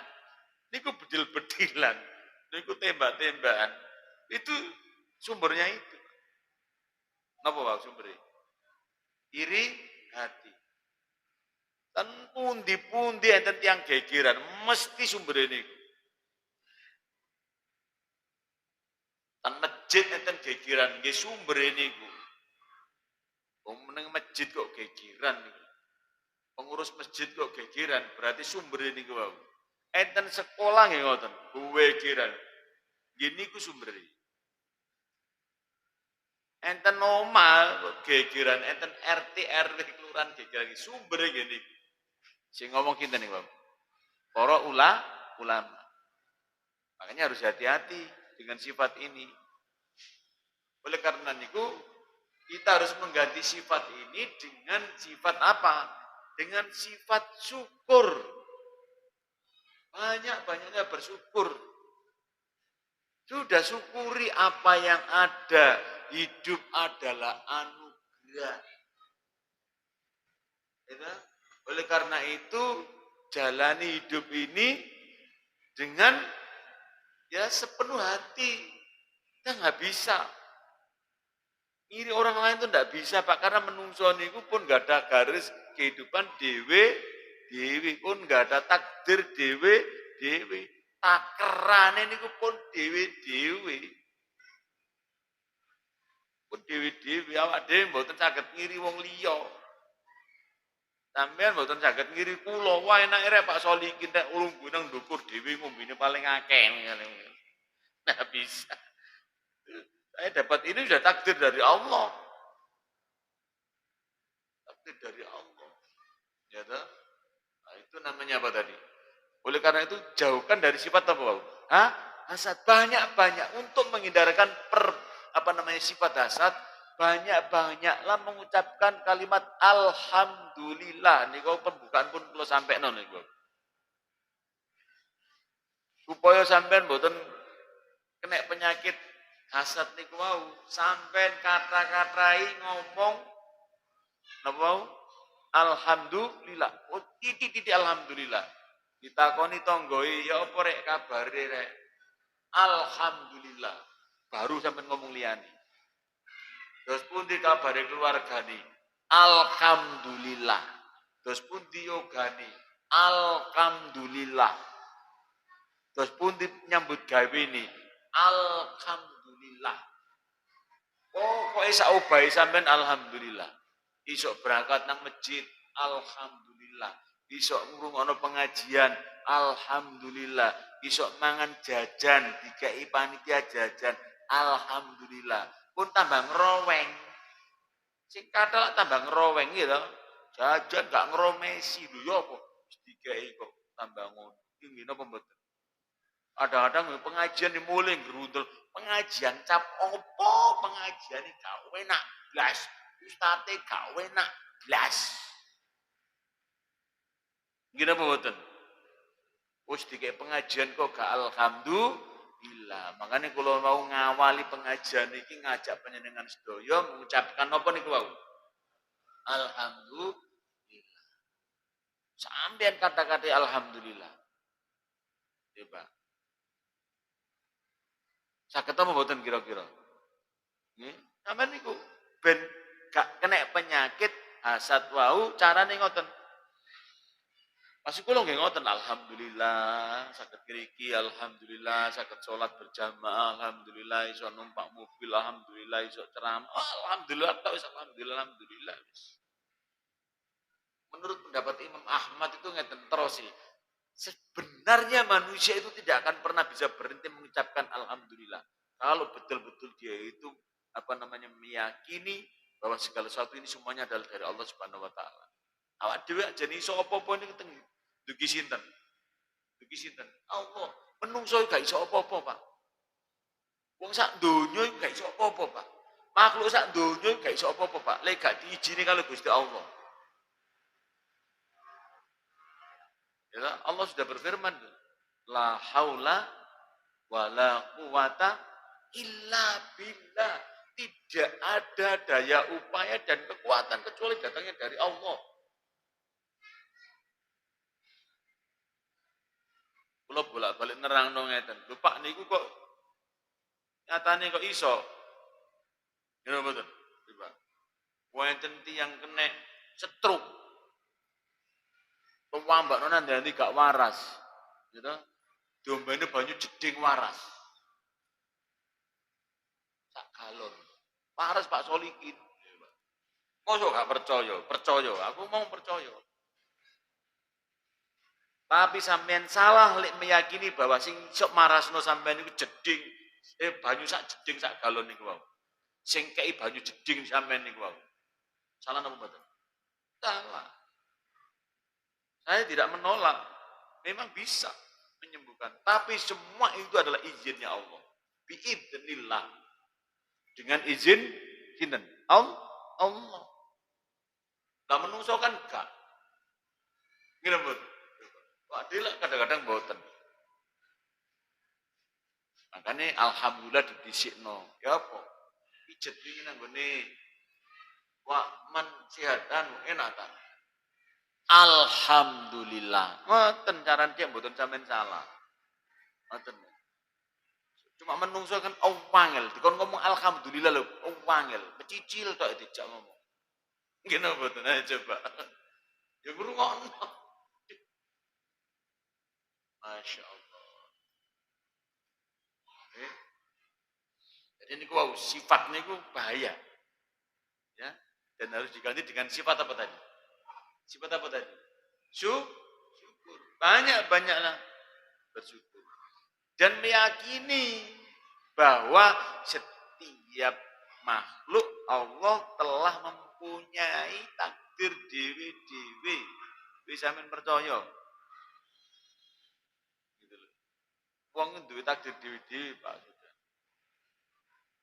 Niku bedil-bedilan. Niku tembak-tembakan. Itu sumbernya itu. Napa wae sumbernya? Iri hati. Kan pundi-pundi enten tiang gegeran, mesti sumber ini. Kan masjid enten gegeran, nggih sumber niku. Wong meneng masjid kok gegeran niku. Pengurus masjid kok gegeran, berarti sumber niku wae. Enten sekolah nggih ngoten, gegeran. Nggih niku sumber ini. Enten omah kok gegeran, enten RT RW kelurahan gegeran, sumber ngene. Sing ngomong kinten niku, Bapak. Para ulama. Makanya harus hati-hati dengan sifat ini. Oleh karena niku kita harus mengganti sifat ini dengan sifat apa? Dengan sifat syukur. Banyak-banyaknya bersyukur. Sudah syukuri apa yang ada. Hidup adalah anugerah. Ya, oleh karena itu, jalani hidup ini dengan ya sepenuh hati. Kita nggak bisa. Iri orang lain itu nggak bisa Pak, karena menungso niku pun nggak ada garis kehidupan dewe pun nggak ada takdir dewe. Takerane niku pun dewe. Pun dewe awak dhewe mboten saged ngiri wong liya. Sampeyan mboten saged ngiri kula, wae enake rek Pak Solikin nek ulunggu nang ndukur dhewe ngombene paling akeh. Nah bisa. Saya dapat ini sudah takdir dari Allah. Takdir dari Allah. Ya toh? Nah, itu namanya apa tadi? Oleh karena itu jauhkan dari sifat apa? Hasad banyak-banyak untuk menghindarkan sifat hasad, banyak-banyaklah mengucapkan kalimat alhamdulillah. Niku pembukaan pun kula sampekno niku. Supaya sampean mboten kena penyakit hasad niku wau, sampean kata-katai ngomong napa wau? Alhamdulillah. Oh, titik alhamdulillah. Ditakoni tanggoi, ya apa rek kabare rek? Alhamdulillah. Baru sampean ngomong liyane. Terus pundi kabare keluargane? Alhamdulillah. Terus pundi yogane? Alhamdulillah. Terus pundi nyambut gawe ini? alhamdulillah. Pokoke saubahe sampean alhamdulillah. Isok berangkat nang masjid, alhamdulillah. Isok ngrungokno pengajian, alhamdulillah. Isok mangan jajan, dikai panitia jajan, alhamdulillah. Pun tambah ngeroweng. Sing kathah tambah ngeroweng gitu. Jajan gak ngeromesi lho ya apa? Dikai kok tambah ngono. Iki napa mboten? Kadang-kadang pengajian dimulai gerundel. Pengajian cap opo pengajian ini gak enak blas. Ustadz gak enak blas. Gini apa mboten? Wis dikek pengajian kok gak alhamdulillah. Makanya kalau mau ngawali pengajian ini ngajak panjenengan sedaya mengucapkan apa niku wau? Alhamdulillah. Sampeyan kata-kata alhamdulillah. Coba. Saged apa mboten kira-kira? Nggih. Sampeyan niku ben gak kena penyakit hasad wau carane ngoten. Masih kula nggih ngoten alhamdulillah saged ngriki alhamdulillah saged salat berjamaah alhamdulillah iso numpak mobil alhamdulillah iso ceramah alhamdulillah tok wis alhamdulillah wis. Menurut pendapat Imam Ahmad itu ngeten terus sih. Sebenarnya manusia itu tidak akan pernah bisa berhenti mengucapkan alhamdulillah. Kalau betul-betul dia itu meyakini bahwa segala sesuatu ini semuanya adalah dari Allah Subhanahu wa taala. Awak dhewe aja iso apa-apa niku teng dugi sinten? Dugi sinten? Allah. Menungso gak iso apa-apa, Pak. Wong sak donya iku gak iso apa-apa, Pak. Makhluk sak donya gak iso apa-apa, Pak. Lek gak diizini kalau Gusti Allah. Ya, Allah sudah berfirman, la haula wala quwata illa billah. Tidak ada daya upaya dan kekuatan kecuali datangnya dari Allah. Kula bolak-balik nerangno ngeten. Lho Pak niku kok nyatane kok iso? Nggih mboten? Coba. Wonten tiyang kena stroke. Pemambak nandani gak waras. Gitu. Dombene banyu jeding waras. Sak galon. Waras Pak Solikin. Mosok gak percaya? Percaya. Aku mau percaya. Tapi sampean salah lek meyakini bahwa sing sok marasno sampean niku jeding. Banyu sak jeding sak galon niku wae. Sing kei banyu jeding sampean niku wae. Salah napa mboten? Salah. Saya tidak menolak, memang bisa menyembuhkan. Tapi semua itu adalah izinnya Allah. Biidznillah. Dengan izin sinten? Allah. Lah menungso kan enggak. Ngene mboten. Wah, dilek kadang-kadang mboten. Makanya alhamdulillah didhisikno. Ya apa? Pijet iki nang gone wa man sihatan enak ta. Alhamdulillah. Ngoten carane dia mboten sampean salah. Ngoten. Cuma menungso kan wangel. Dikon ngomong alhamdulillah lho, wangel. Becicil tok dijak ngomong. Ngene mboten ae coba. Ya ngrungokno. Masya Allah. Jadi niku wau sifat niku bahaya. Ya. Dan harus diganti dengan sifat apa tadi? Sifat apa tadi? Syukur. Banyak-banyaklah bersyukur. Dan meyakini bahwa setiap makhluk Allah telah mempunyai takdir dewi-dewi. Bisa men percaya. Gitu loh. Wong duwe takdir dewi-dewi, Pak.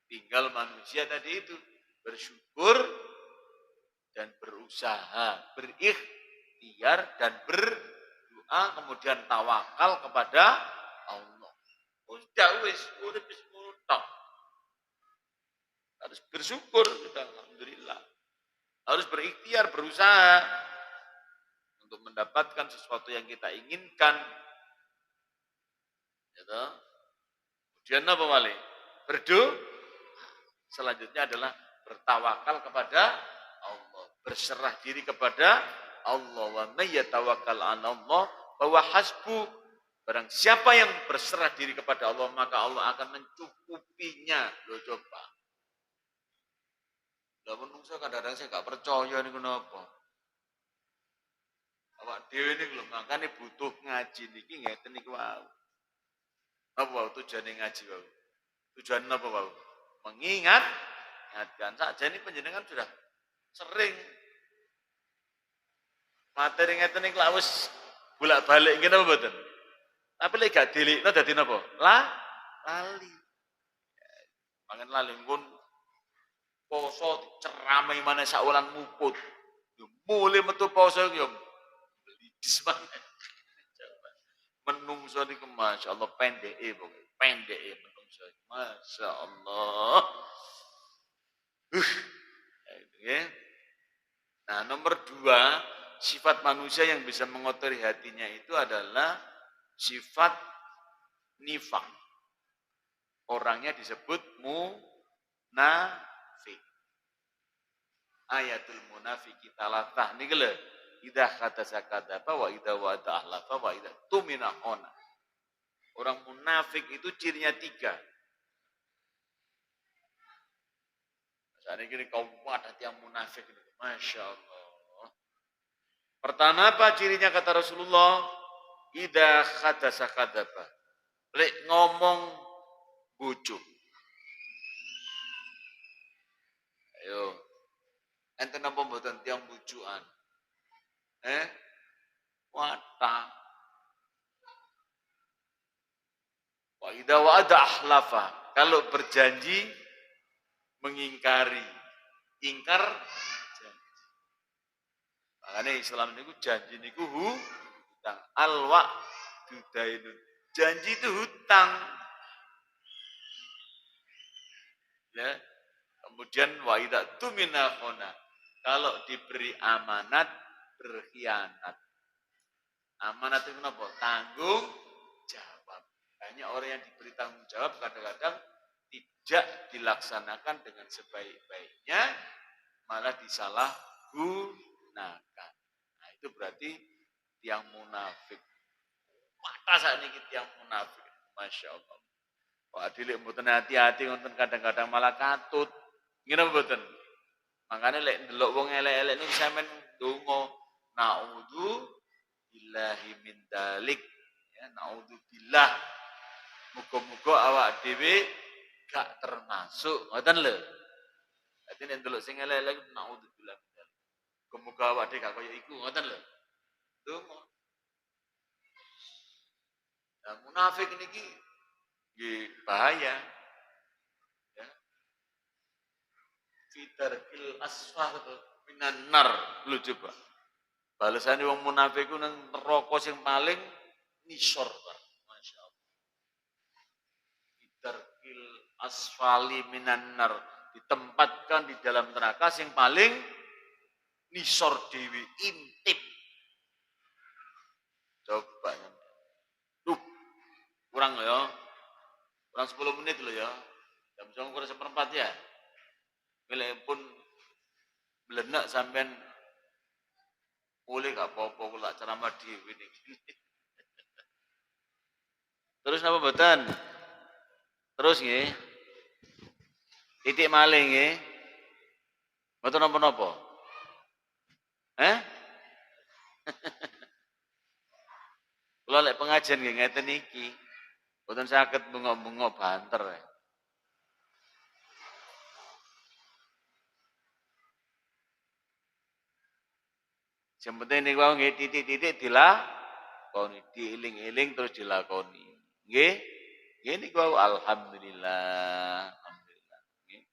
Tinggal manusia tadi itu bersyukur dan berusaha, berikhtiar dan berdoa, kemudian tawakal kepada Allah. Udah wis, urip wis mutok. Harus bersyukur, sudah alhamdulillah. Harus berikhtiar, berusaha untuk mendapatkan sesuatu yang kita inginkan. Gitu. Kemudian apa wali? Berdoa. Selanjutnya adalah bertawakal kepada Allah, berserah diri kepada Allah. Wa may yatawakkal 'ala Allah fa huwa hasbuh. Barang siapa yang berserah diri kepada Allah, maka Allah akan mencukupinya. Loh coba. Lah menungso kadang-kadang saya gak percaya niku napa. Awak dhewe niku lho makane butuh ngaji niki ngeten niku wau. Apa wau tujuane ngaji wau? Tujuan apa wau? Ingatkan. Sakjane panjenengan sudah sering materi ngeten niku lak wis bolak-balik ngene apa mboten? Tapi lek gak delikno dadi napa? Lali. Mangan lali pun poso diceramai mana saulan muput. Yo mulai metu poso yo blidis banget. Menungso niku masyaallah pendeke pokoke. Pendeke menungso. Masyaallah. Ya. Nah, nomor 2, sifat manusia yang bisa mengotori hatinya itu adalah sifat nifak. Orangnya disebut munafik. Ayatul munafiki talatah niki lho. Idza khatasa kadzaba wa idza wa'ada ahlafa wa idza tumina khana. Orang munafik itu cirinya 3. Saat ini kaum wadah yang munafik itu. Masya Allah. Pertama apa cirinya kata Rasulullah? Idza khatasa kadzaba. Lek ngomong bujuk. Ayo. Enten napa mboten tiang bujukan? Wadah. Wa idza wa'ada ahlafa. Kalau berjanji mengingkari. Ingkar janji. Makanya Islam niku janji niku hutang. Al-wa'du dainun. Janji itu hutang. Ya. Kemudian wa idza tumina khona. Kalau diberi amanat berkhianat. Amanat itu apa? Tanggung jawab. Banyak orang yang diberi tanggung jawab kadang-kadang tidak dilaksanakan dengan sebaik-baiknya, malah disalahgunakan. Nah itu berarti tiang munafik. Mata saat ini tiang munafik. Masya Allah. Wah dilik mboten hati-hati ngonten kadang-kadang malah katut. Ngene mboten. Makanya lek ndelok wong elek-elek niku sampean ndonga naudzu billahi min dalik. Ya naudzu billah. Muga-muga awak dhewe gak termasuk ngoten lho. Dadi nek ndelok sing elek-elek naudzu billah min dalik. Muga-muga awak dhewe gak kaya iku ngoten lho. Ndonga. Nah, munafik niki nggih bahaya. Fitarkil asfal minan nar. Lu coba. Balesane wong munafik ku nang neraka sing paling nisor, Pak. Masyaallah. Fitarkil asfali minan nar. Ditempatkan di dalam neraka sing paling nisor dewi, intip. Coba. Duh, kurang ya. Kurang 10 menit loh ya. Jam 9 kurang 1/4 ya. Milih pun belenak sampean boleh gak apa-apa kula ceramah dhewe niki. Terus napa mboten? Terus nggih. Titik malih nggih. Mboten napa-napa. Kula lek pengajian nggih ngeten iki. Mboten saged bengok-bengok banter. Yang penting niku wae nggih titik-titik dilakoni, diiling-iling terus dilakoni. Nggih? Nggih niku wae alhamdulillah. Alhamdulillah. Nggih.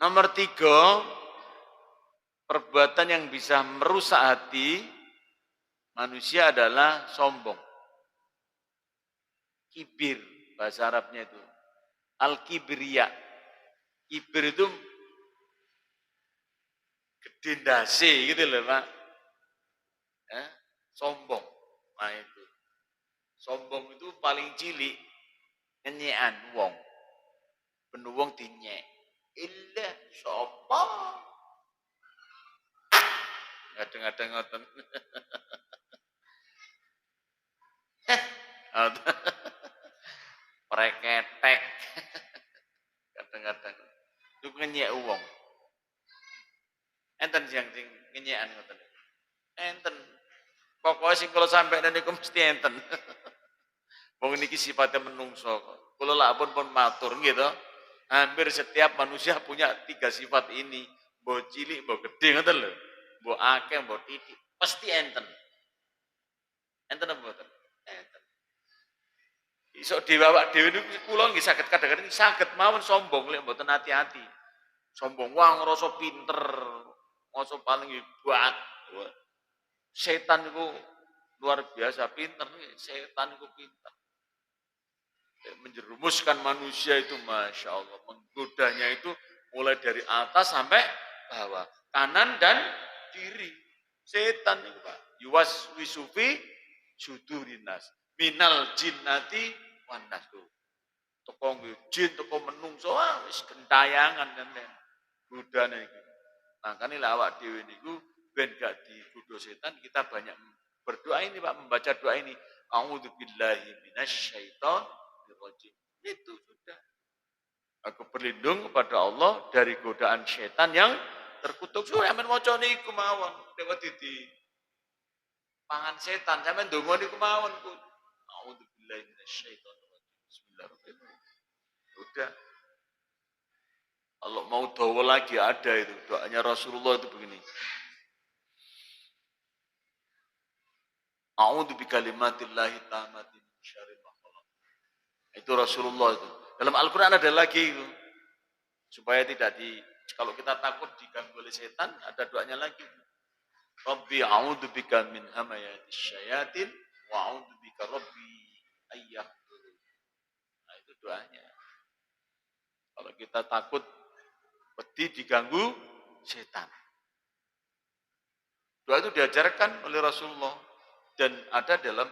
Nomor 3, perbuatan yang bisa merusak hati manusia adalah sombong. Kibir bahasa Arabnya itu. Al-kibriya. Kibir itu gede ndase gitu loh Pak. Sombong. Nah itu. Sombong itu paling cilik nyenyekan wong. Ben wong dinyek. Illah sapa? Kadang-kadang ngoten. Preketek. Kadang-kadang itu ngenyek uang. Enten sing ngenyekan ngoten. Enten. Pokoknya sing kalau sampai dan niku mesti enten. Wong niki sifatnya menungso. Kula lak pun matur gitu. Hampir setiap manusia punya 3 sifat ini. Mbok cilik, mbok gede ngoten lho. Mbok akeh, mbok titik. Pasti enten. Enten apa mboten? Enten. Iso diwawak dhewe niku kula nggih saged kadang-kadang saged mawon sombong lek mboten hati-hati. Sombong wah ngrasa pinter, ngrasa paling hebat. Setan itu luar biasa pinter nih, setan itu pinter. Menjerumuskan manusia itu Masya Allah. Menggodanya itu mulai dari atas sampai bawah. Kanan dan kiri. Setan itu Pak. Yuwas wisufi sudurinas. Minal jinnati wanas tuh. Toko jin, toko menungso, wis gentayangan kan. Godane iki. Makanya lawak dewi niku ben gak digodho setan, kita banyak berdoa ini Pak, membaca doa ini. A'udzubillahi minasyaitonir rajim. Itu sudah. Aku berlindung kepada Allah dari godaan setan yang terkutuk. Suwe amen maca niku mawon. Dewa didi pangan setan, sampean ndonga niku mawon pun. A'udzubillahi minasyaitonir rajim. Bismillahirrahmanirrahim. Udah. Kalau mau dawa lagi ada itu. Doanya Rasulullah itu begini. A'udzu bikalimatillahi tammati min syarri ma khalaq. Itu Rasulullah itu. Dalam Al-Qur'an ada lagi itu. Supaya tidak kalau kita takut diganggu oleh setan, ada doanya lagi. Rabbi a'udzu bika min hamayatis syayatin wa a'udzu bika rabbi ayyahdurun. Nah, itu doanya. Kalau kita takut wedi diganggu setan. Doa itu diajarkan oleh Rasulullah dan ada dalam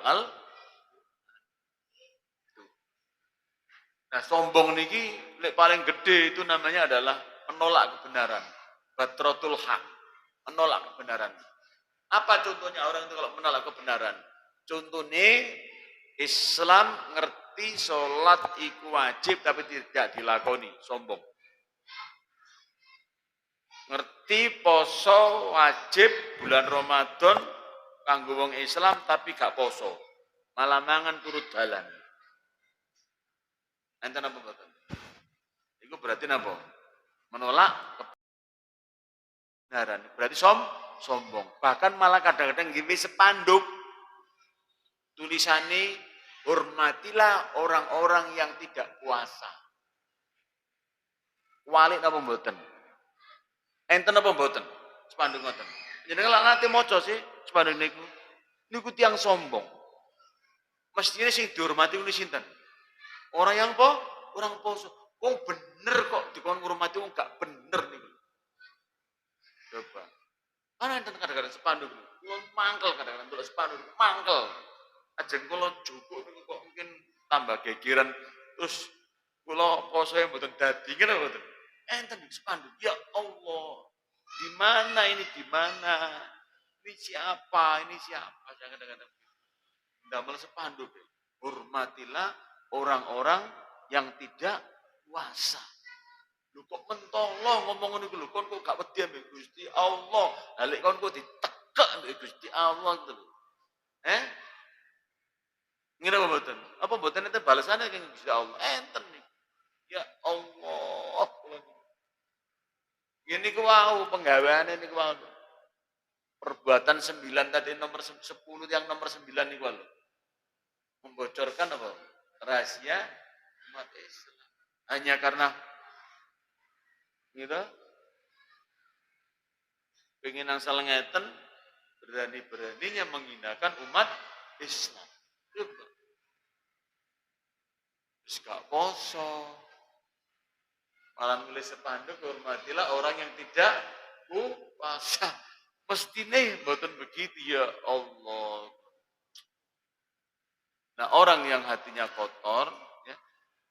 Nah, sombong niki paling gede itu namanya adalah menolak kebenaran. Batrotul haq, menolak kebenaran. Apa contohnya orang itu kalau menolak kebenaran? Contohnya Islam ngerti sholat iku wajib tapi tidak dilakoni, sombong. Ngerti poso wajib bulan Ramadan kanggo wong Islam tapi gak poso. Malah mangan turut dalan. Enten apa mboten? Iku berarti napa? Menolak kebenaran. Berarti sombong. Bahkan malah kadang-kadang gini sepanduk tulisannya hormatilah orang-orang yang tidak puasa. Wali napa mboten? Enten apa mboten? Sepanduk ngoten. Jenengan lak nate maca sih sepanduk niku. Niku tiyang sombong. Mestinya sing dihormati kuwi sinten? Orang yang orang poso. Oh bener kok dikon ngurmati wong gak bener nih. Coba. Ana enten kadang-kadang sepanduk. Wong mangkel kadang-kadang ndelok sepanduk mangkel. Ajeng kula jupuk niku kok mungkin tambah gegeran terus kula poso yang mboten dadi ngene mboten. Enten sepanduk. Ya Allah. Di mana ini di mana? Ini siapa? Ini siapa? Kadang-kadang ndamel sepanduk. Hormatilah orang-orang yang tidak puasa. Lho kok mentolo ngomong ngono iku lho kon kok gak wedi ambek Gusti Allah. Lah lek kon kok ditekek ambek Gusti Allah gitu lho. Ngira apa mboten? Apa mboten enten balasane kang Gusti Allah? Enten nih. Ya Allah. Ini ku wau penggaweane niku wau. Perbuatan 9 tadi nomor 10 yang nomor 9 niku lho. Membocorkan apa? Rahasia umat Islam. Hanya karena gitu pengen angsal ngeten berani-beraninya menghinakan umat Islam. Coba. Terus gak poso. Malah nulis sepanduk hormatilah orang yang tidak puasa. Mestine mboten begitu ya Allah. Nah, orang yang hatinya kotor, ya,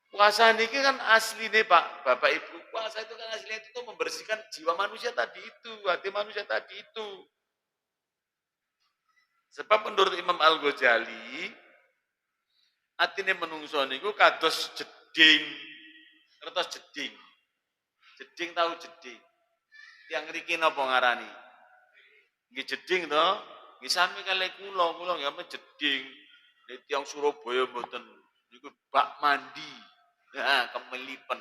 puasa niki kan asli nih Pak, Bapak Ibu. Puasa itu kan aslinya itu membersihkan jiwa manusia tadi itu, hati manusia tadi itu. Sebab menurut Imam Al-Ghazali, Atine menungso niku kados jeding. Ngertos jeding. Jeding tahu jeding. Yang ngriki napa ngarani? Nggih jeding to. Nggih sami kalih kula nggih jeding. Nek tiyang Surabaya mboten niku bak mandi. Heeh, kemelipen.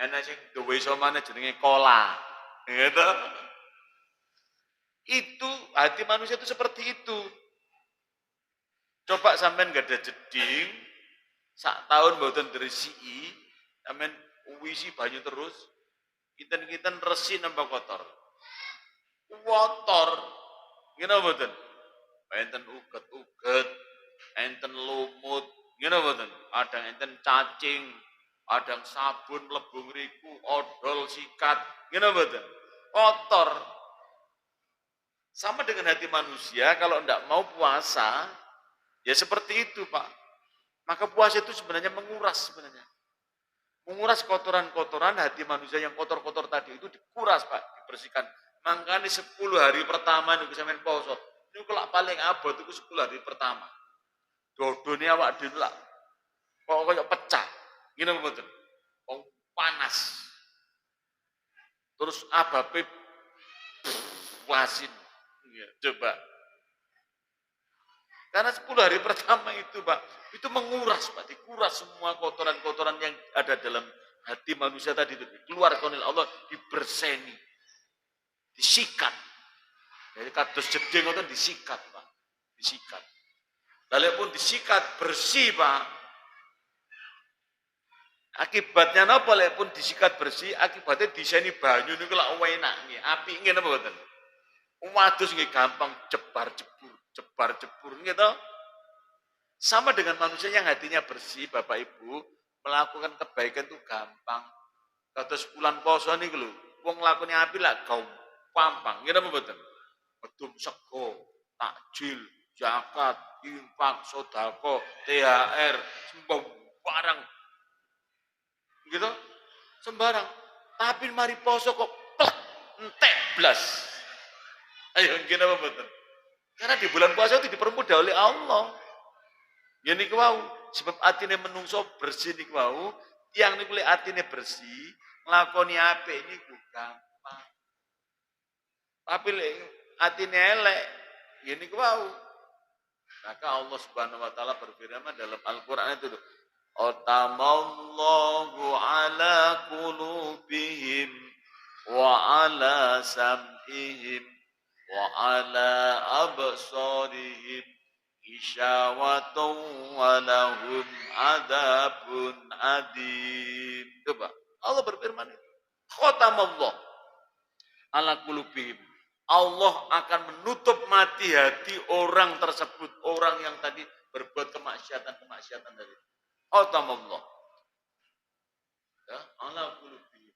Ana sing duwe somane jenenge kola. Gitu. Itu hati manusia itu seperti itu. Coba sampean gak ada jeding, sak tahun mboten diresiki, sampean uwisi banyu terus, kinten-kinten resi nambah kotor. Kotor. Ngene mboten? Enten uget-uget, enten lumut, ngene mboten? Kadang enten cacing, kadang sabun mlebu ngriku, odol sikat, ngene mboten? Kotor. Sama dengan hati manusia, kalau tidak mau puasa, ya seperti itu Pak. Maka puasa itu sebenarnya menguras sebenarnya. Menguras kotoran-kotoran hati manusia yang kotor-kotor tadi itu dikuras Pak, dibersihkan. Makanya 10 hari pertama itu sampean poso. Ini kalau paling abot itu 10 hari pertama. Dodone awak dhewe lah. Kok kayak pecah. Ngene mboten. Panas. Terus abape wasin. Ya, coba. Karena 10 hari pertama itu Pak, itu menguras Pak, dikuras semua kotoran-kotoran yang ada dalam hati manusia tadi itu. Dikeluarkan oleh Allah, diberseni, disikat. Jadi kados jeding itu disikat Pak, disikat. Lalu pun disikat bersih Pak. Akibatnya napa lek pun disikat bersih, akibatnya diseni banyu niku lak enak nggih. Apik ngene apa mboten? Wadus nggih gampang jebar-jebur gitu. Sama dengan manusia yang hatinya bersih, Bapak Ibu, melakukan kebaikan itu gampang. Kados bulan poso niku lho, wong nglakoni apik lak gampang. Ngene apa mboten? Medum sego, takjil, zakat, infak, sedekah, THR, sembarang. Gitu? Sembarang. Tapi mari poso kok plek entek blas. Ayo ngene apa mboten? Karena di bulan puasa itu dipermudah oleh Allah. Ya niku wau, sebab atine menungso bersih niku wau, tiyang niku lek atine bersih, nglakoni apik niku gampang. Tapi lek atine elek, ya niku wau. Maka Allah Subhanahu wa taala berfirman dalam Al-Qur'an itu, "Atamallahu ala qulubihim wa ala sam'ihim wa ala absarihim isyawatun wa lahum adabun adim." Coba Allah berfirman itu. Khatamallah ala qulubihim. Allah akan menutup mati hati orang tersebut, orang yang tadi berbuat kemaksiatan tadi. Khatamallah. Ya, ala qulubihim.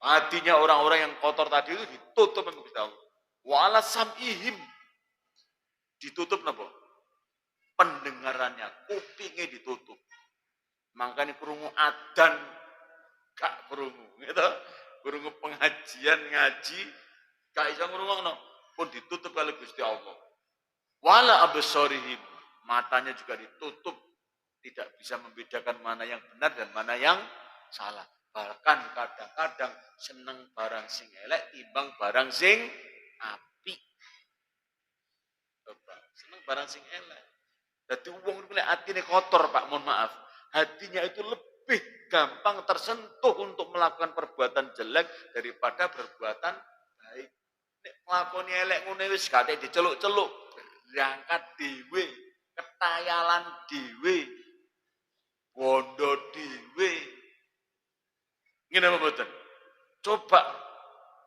Hatinya orang-orang yang kotor tadi itu ditutup sama Gusti Allah. Wa ala sam'ihim. Ditutup napa? Pendengarannya, kupingnya ditutup. Makanya krungu adzan gak krungu, gitu. Krungu pengajian ngaji gak iso ngrungokno, pun ditutup oleh Gusti Allah. Wala absarihim, matanya juga ditutup, tidak bisa membedakan mana yang benar dan mana yang salah. Bahkan kadang-kadang seneng barang sing elek timbang barang sing apik. Coba, seneng barang sing elek. Dadi wong niku lek atine kotor, Pak, mohon maaf. Hatinya itu lebih gampang tersentuh untuk melakukan perbuatan jelek daripada perbuatan baik. Nek nglakoni elek ngene wis gate diceluk-celuk, berangkat dhewe, ketayalan dhewe, bondo dhewe. Ngene apa mboten? Coba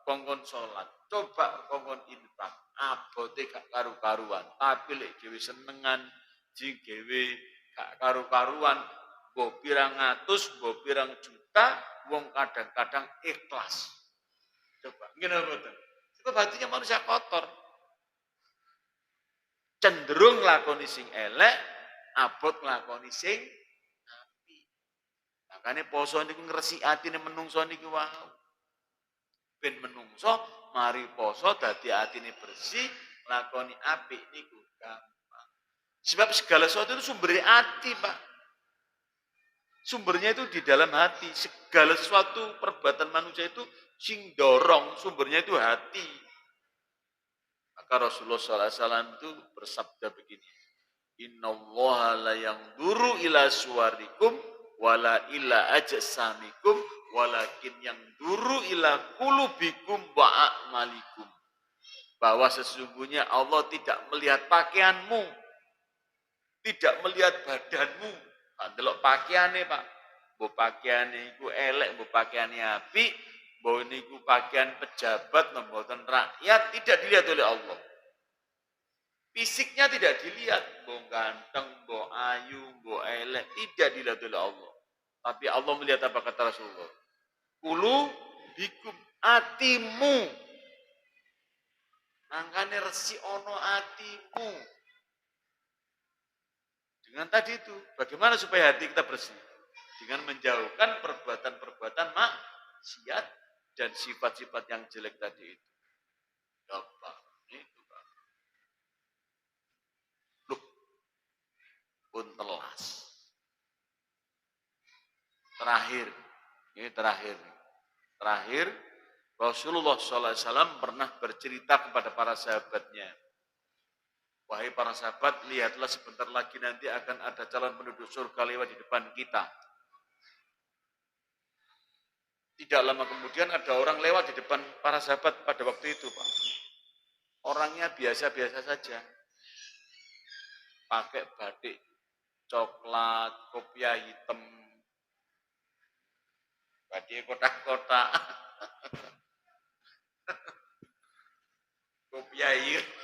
kongkon salat, coba kongkon infak, abote gak karu-karuan, tapi lek dhewe senengan, jing dhewe gak karu-karuan, mbok pirang atus, mbok pirang juta, wong kadang-kadang ikhlas. Coba, ngene apa mboten? Sebab hatinya manusia kotor. Cenderung nglakoni sing elek, abot nglakoni sing apik. Makanya poso niku ngresiki atine menungso niku wau. Ben menungso mari poso dadi atine bersih, nglakoni apik niku gampang. Sebab segala sesuatu itu sumbernya hati, Pak. Sumbernya itu di dalam hati. Segala sesuatu perbuatan manusia itu sing dorong, sumbernya itu hati. Maka Rasulullah SAW itu bersabda begini, Innallaha la yanzuru ila suwarikum wala ila ajsamikum walakin yanzuru ila qulubikum wa a'malikum. Bahwa sesungguhnya Allah tidak melihat pakaianmu, tidak melihat badanmu. Pak delok pakaiane, Pak. Mbok pakaiane iku elek, mbok pakaiane apik, mbok niku pakaian pejabat, mboten rakyat, tidak dilihat oleh Allah. Fisiknya tidak dilihat, mbok ganteng, mbok ayu, mbok elek, tidak dilihat oleh Allah. Tapi Allah melihat apa kata Rasulullah? Kulu bikum atimu. Mangkane resi ono atimu. Dengan tadi itu, bagaimana supaya hati kita bersih? Dengan menjauhkan perbuatan-perbuatan maksiat dan sifat-sifat yang jelek tadi itu. Ya Pak, itu Pak. Loh, pun telas. Terakhir, ini terakhir. Terakhir, Rasulullah SAW pernah bercerita kepada para sahabatnya. Wahai para sahabat, lihatlah sebentar lagi nanti akan ada calon penduduk surga lewat di depan kita. Tidak lama kemudian ada orang lewat di depan para sahabat pada waktu itu, Pak. Orangnya biasa-biasa saja. Pakai batik coklat, kopiah hitam, batik kotak-kotak, kopiah hitam.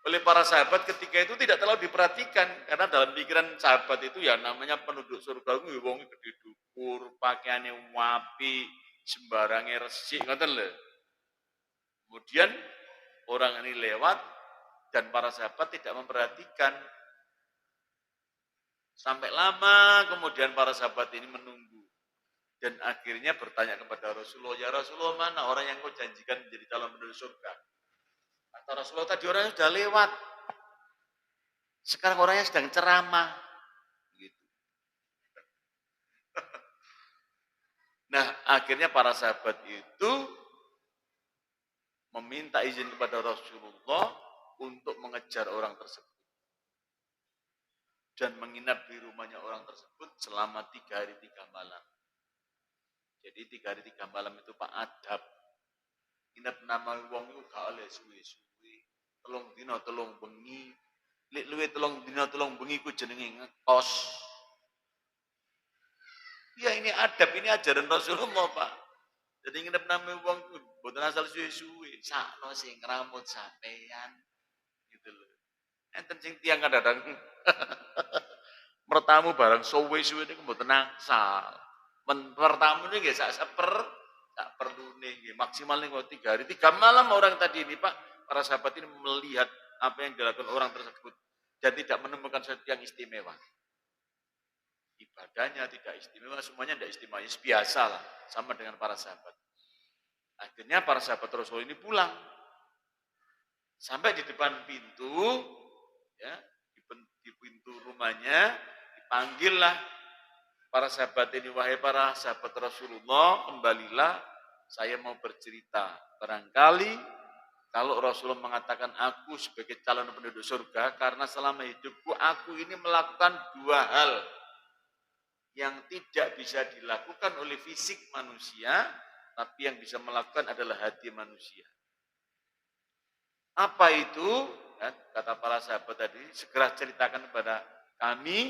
Oleh para sahabat ketika itu tidak terlalu diperhatikan karena dalam pikiran sahabat itu ya namanya penduduk surga itu wong gede dukur, pakaiannya wapi, sembarangnya resik, ngoten lho. Kemudian orang ini lewat dan para sahabat tidak memperhatikan. Sampai lama kemudian para sahabat ini menunggu dan akhirnya bertanya kepada Rasulullah, "Ya Rasulullah, mana orang yang kau janjikan menjadi calon penduduk surga?" Kata Rasulullah, tadi orangnya sudah lewat. Sekarang orangnya sedang ceramah. Gitu. Nah, akhirnya para sahabat itu meminta izin kepada Rasulullah untuk mengejar orang tersebut. Dan menginap di rumahnya orang tersebut selama 3 hari 3 malam. Jadi 3 hari 3 malam itu Pak adab. Inap nama wong itu gak oleh suwe-suwe. Telung dino telung bengi. Lek luwe telung dino telung bengi ku jenenge ngekos. Ya ini adab, ini ajaran Rasulullah Pak. Jadi nginep nama wong itu boten asal suwe-suwe. Sakno sing ngramut sampeyan. Gitu loh. Enten sing tiang kadang mertamu barang suwe-suwe niku mboten asal. Pertamu ini nggih sak perlune nggih. Maksimal niku 3 hari 3 malam orang tadi ini Pak. Para sahabat ini melihat apa yang dilakukan orang tersebut dan tidak menemukan sesuatu yang istimewa. Ibadahnya tidak istimewa, semuanya tidak istimewa. Biasa lah, sama dengan para sahabat. Akhirnya para sahabat Rasul ini pulang. Sampai di depan pintu, ya, di pintu rumahnya, dipanggillah para sahabat ini, wahai para sahabat Rasulullah, kembalilah, saya mau bercerita. Barangkali kalau Rasulullah mengatakan aku sebagai calon penduduk surga, karena selama hidupku aku ini melakukan 2 hal yang tidak bisa dilakukan oleh fisik manusia, tapi yang bisa melakukan adalah hati manusia. Apa itu? Ya, kata para sahabat tadi, segera ceritakan kepada kami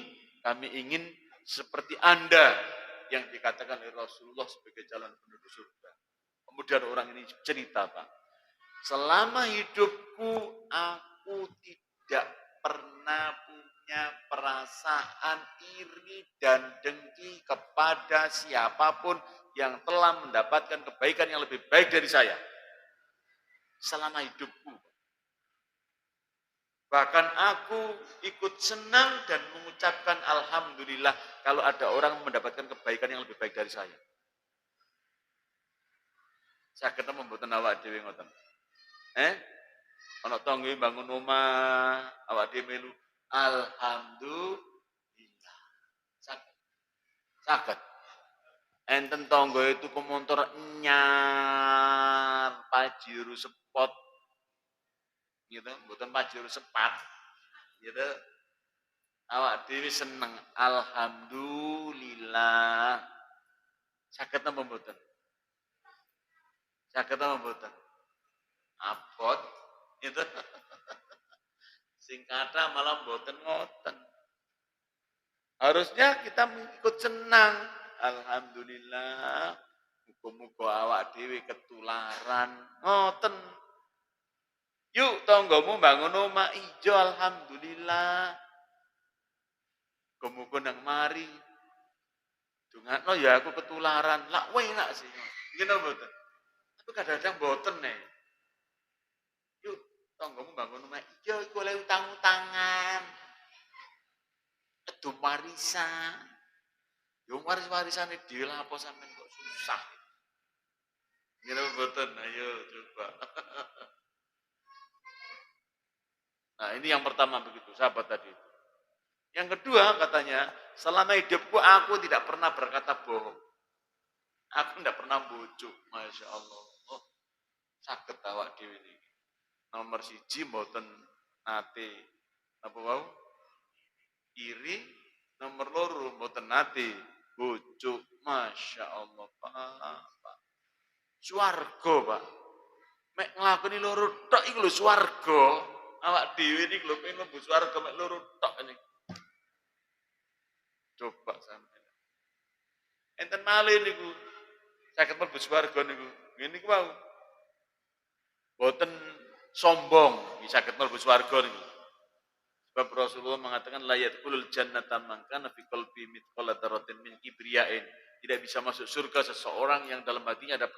ingin seperti Anda yang dikatakan oleh Rasulullah sebagai calon penduduk surga. Kemudian orang ini cerita, Pak. Selama hidupku aku tidak pernah punya perasaan iri dan dengki kepada siapapun yang telah mendapatkan kebaikan yang lebih baik dari saya. Selama hidupku. Bahkan aku ikut senang dan mengucapkan alhamdulillah kalau ada orang mendapatkan kebaikan yang lebih baik dari saya. Saya ketemu mboten awak dhewe ngoten. Ana tangga bangun omah, awak dhewe melu Alhamdulillah. Saged. Saged. Enten tangga itu komontor nyar Pajero sepot gitu, mboten Pajero sepat gitu. Awak dhewe seneng alhamdulillah. Saged napa mboten? Saged napa mboten? Abot itu sing kathah malah mboten ngoten. Harusnya kita ikut senang. Alhamdulillah. Muga-muga awak dhewe ketularan. Ngoten. Yuk tanggamu bangun omah ijo alhamdulillah. Muga-muga nang mari. Dongakno ya aku ketularan. Lak enak sih. Ngene mboten. Tapi kadang-kadang mboten nih. Yuk tanggamu bangun omah ijo iku oleh utang-utangan. Edu warisan. Yo waris-warisane dhewe lah apa sampean kok susah. Ngene mboten, ayo coba. Nah, ini yang pertama begitu, sahabat tadi. Yang kedua katanya, selama hidupku aku tidak pernah berkata bohong. Aku tidak pernah bujuk, Masya Allah. Oh, sakit awak dhewe ini. Nomor siji mboten nate apa wau? Iri, nomor loro mboten nate bujuk. Masya Allah, Pak. Swarga, Pak. Mek nglakoni loro tok iku lho swarga. Awak dhewe iki lho pengen mlebu swarga mek loro tok ini. Coba sampeyan. Enten malih niku. Saged mlebu swarga niku. Ngene niku wau. Boten sombong, saged mlebu swarga niku. Sebab Rasulullah mengatakan la yadkhulul jannata man kana fi qalbi mithqala dzarratin min kibriya'in. Tidak bisa masuk surga seseorang yang dalam hatinya ada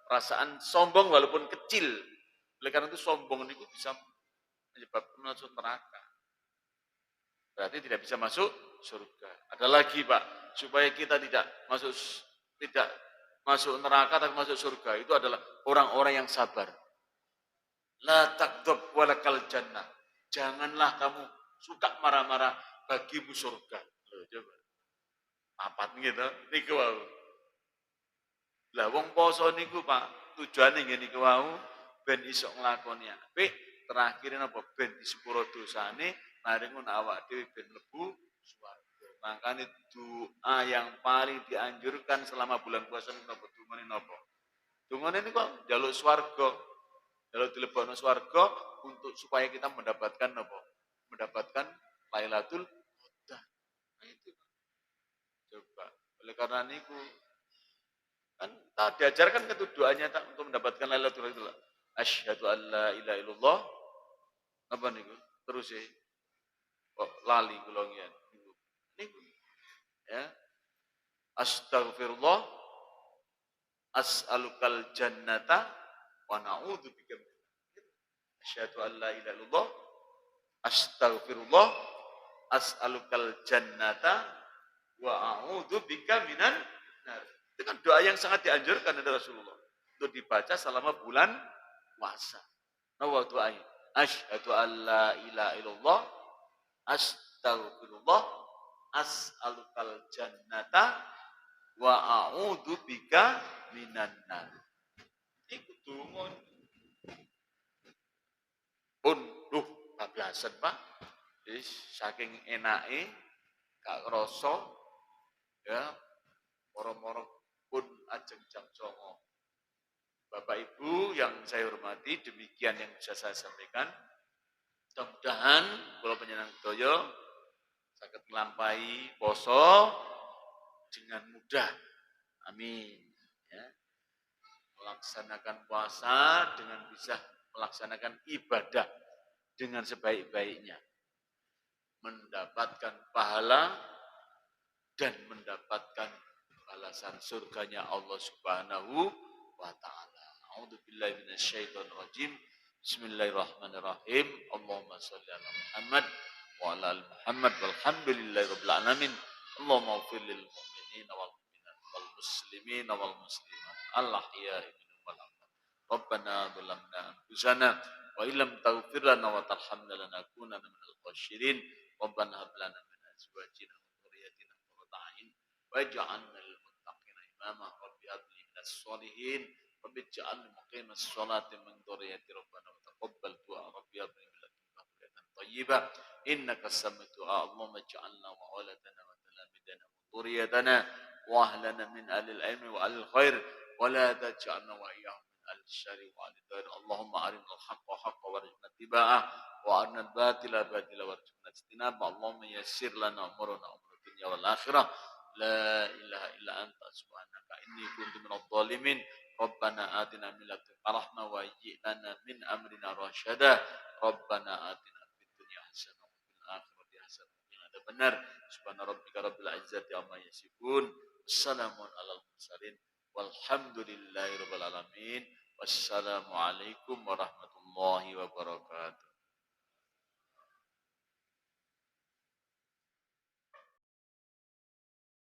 perasaan sombong walaupun kecil. Oleh karena itu sombong niku bisa menyebabkan masuk neraka. Berarti tidak bisa masuk surga. Ada lagi Pak, supaya kita tidak masuk neraka tapi masuk surga. Itu adalah orang-orang yang sabar. La takdzab walakal jannah. Janganlah kamu suka marah-marah bagimu surga. Loh, coba. Papat gitu, niku wau. Lah wong poso niku Pak, tujuane ngene niku wau ben iso nglakoni apik, terakhir napa ben disepuro dosane, mari ngono awak dhewe ben mlebu swarga. Makane doa yang paling dianjurkan selama bulan puasa niku napa? Dungane napa? Dungane niku njaluk swarga. Njaluk dilebokno swarga untuk supaya kita mendapatkan napa? Mendapatkan Lailatul Qadar. Nah itu coba. Oleh karena niku kan tak diajarkan itu doanya tak untuk mendapatkan Lailatul Qadar. Asyhadu an la ilaha illallah. Apa niku? Terus ya. Kok lali kula ngiyen. Niku. Ya. Astaghfirullah as'alukal jannata wa na'udzubika min asyhadu an la ilaha illallah astaghfirullah as'alukal jannata wa a'udzubika minan nar. Itu kan doa yang sangat dianjurkan dari Rasulullah untuk dibaca selama bulan puasa. Nah, doanya asyhadu an la ilaha illallah astaghfirullah as'alukal jannata wa a'udzubika minan nar. Iku donga pun bablasan Pak. Wis saking enake gak krasa ya moro-moro pun ajeng jam 09.00. Bapak Ibu yang saya hormati, demikian yang bisa saya sampaikan. Mudah-mudahan kula panjenengan sedaya saged nglampahi poso dengan mudah. Amin. Ya. Melaksanakan puasa dengan bisa melaksanakan ibadah dengan sebaik-baiknya. Mendapatkan pahala dan mendapatkan balasan surganya Allah Subhanahu wa taala. A'udzubillahi minasyaitonir rajim. Bismillahirrahmanirrahim. Allahumma shalli ala Muhammad wa ala ali Muhammad walhamdulillahirabbil alamin. Allahumma ighfir lil mu'minina wal mu'minat wal muslimina wal muslimat al ahya'i minhum wal amwat. Rabbana dzalamna anfusana wa illam taghfir lana wa tarhamna lanakunanna minal khasirin. Rabbana hab lana min azwajina wa dhurriyyatina qurrata a'yun waj'alna lil muttaqina imama. Rabbi hab li minas sholihin Rabbi ij'alni muqimas sholati min dhurriyyati Rabbana wa taqabbal du'a. Rabbi hab li min ladunka dhurriyyatan thayyibah innaka sami'ud du'a. Allahumma ij'alna wa waladana wa talamidana wa dhurriyyatana wa ahlana min ahlil ilmi wa ahlil khair wa la taj'alna wa iyyahum min ahlil syarri wa ahlil dhair. Allahumma arinal haqqa haqqa warzuqna ittiba'ah wa arinal batila batila warzuqna ijtinabah. Allahumma yassir lana umurana umur dunya wal akhirah. La ilaha illa anta subhanaka inni kuntu minadh dhalimin. Rabbana atina min ladunka rahmah wa hayyi' lana min amrina rasyada. Rabbana atina fid dunya hasanah wa fil akhirati hasanah wa qina adzabannar. Subhana rabbika rabbil izzati amma yasifun. Wassalamun alal mursalin. Walhamdulillahi rabbil alamin. Wassalamu alaikum warahmatullahi wabarakatuh.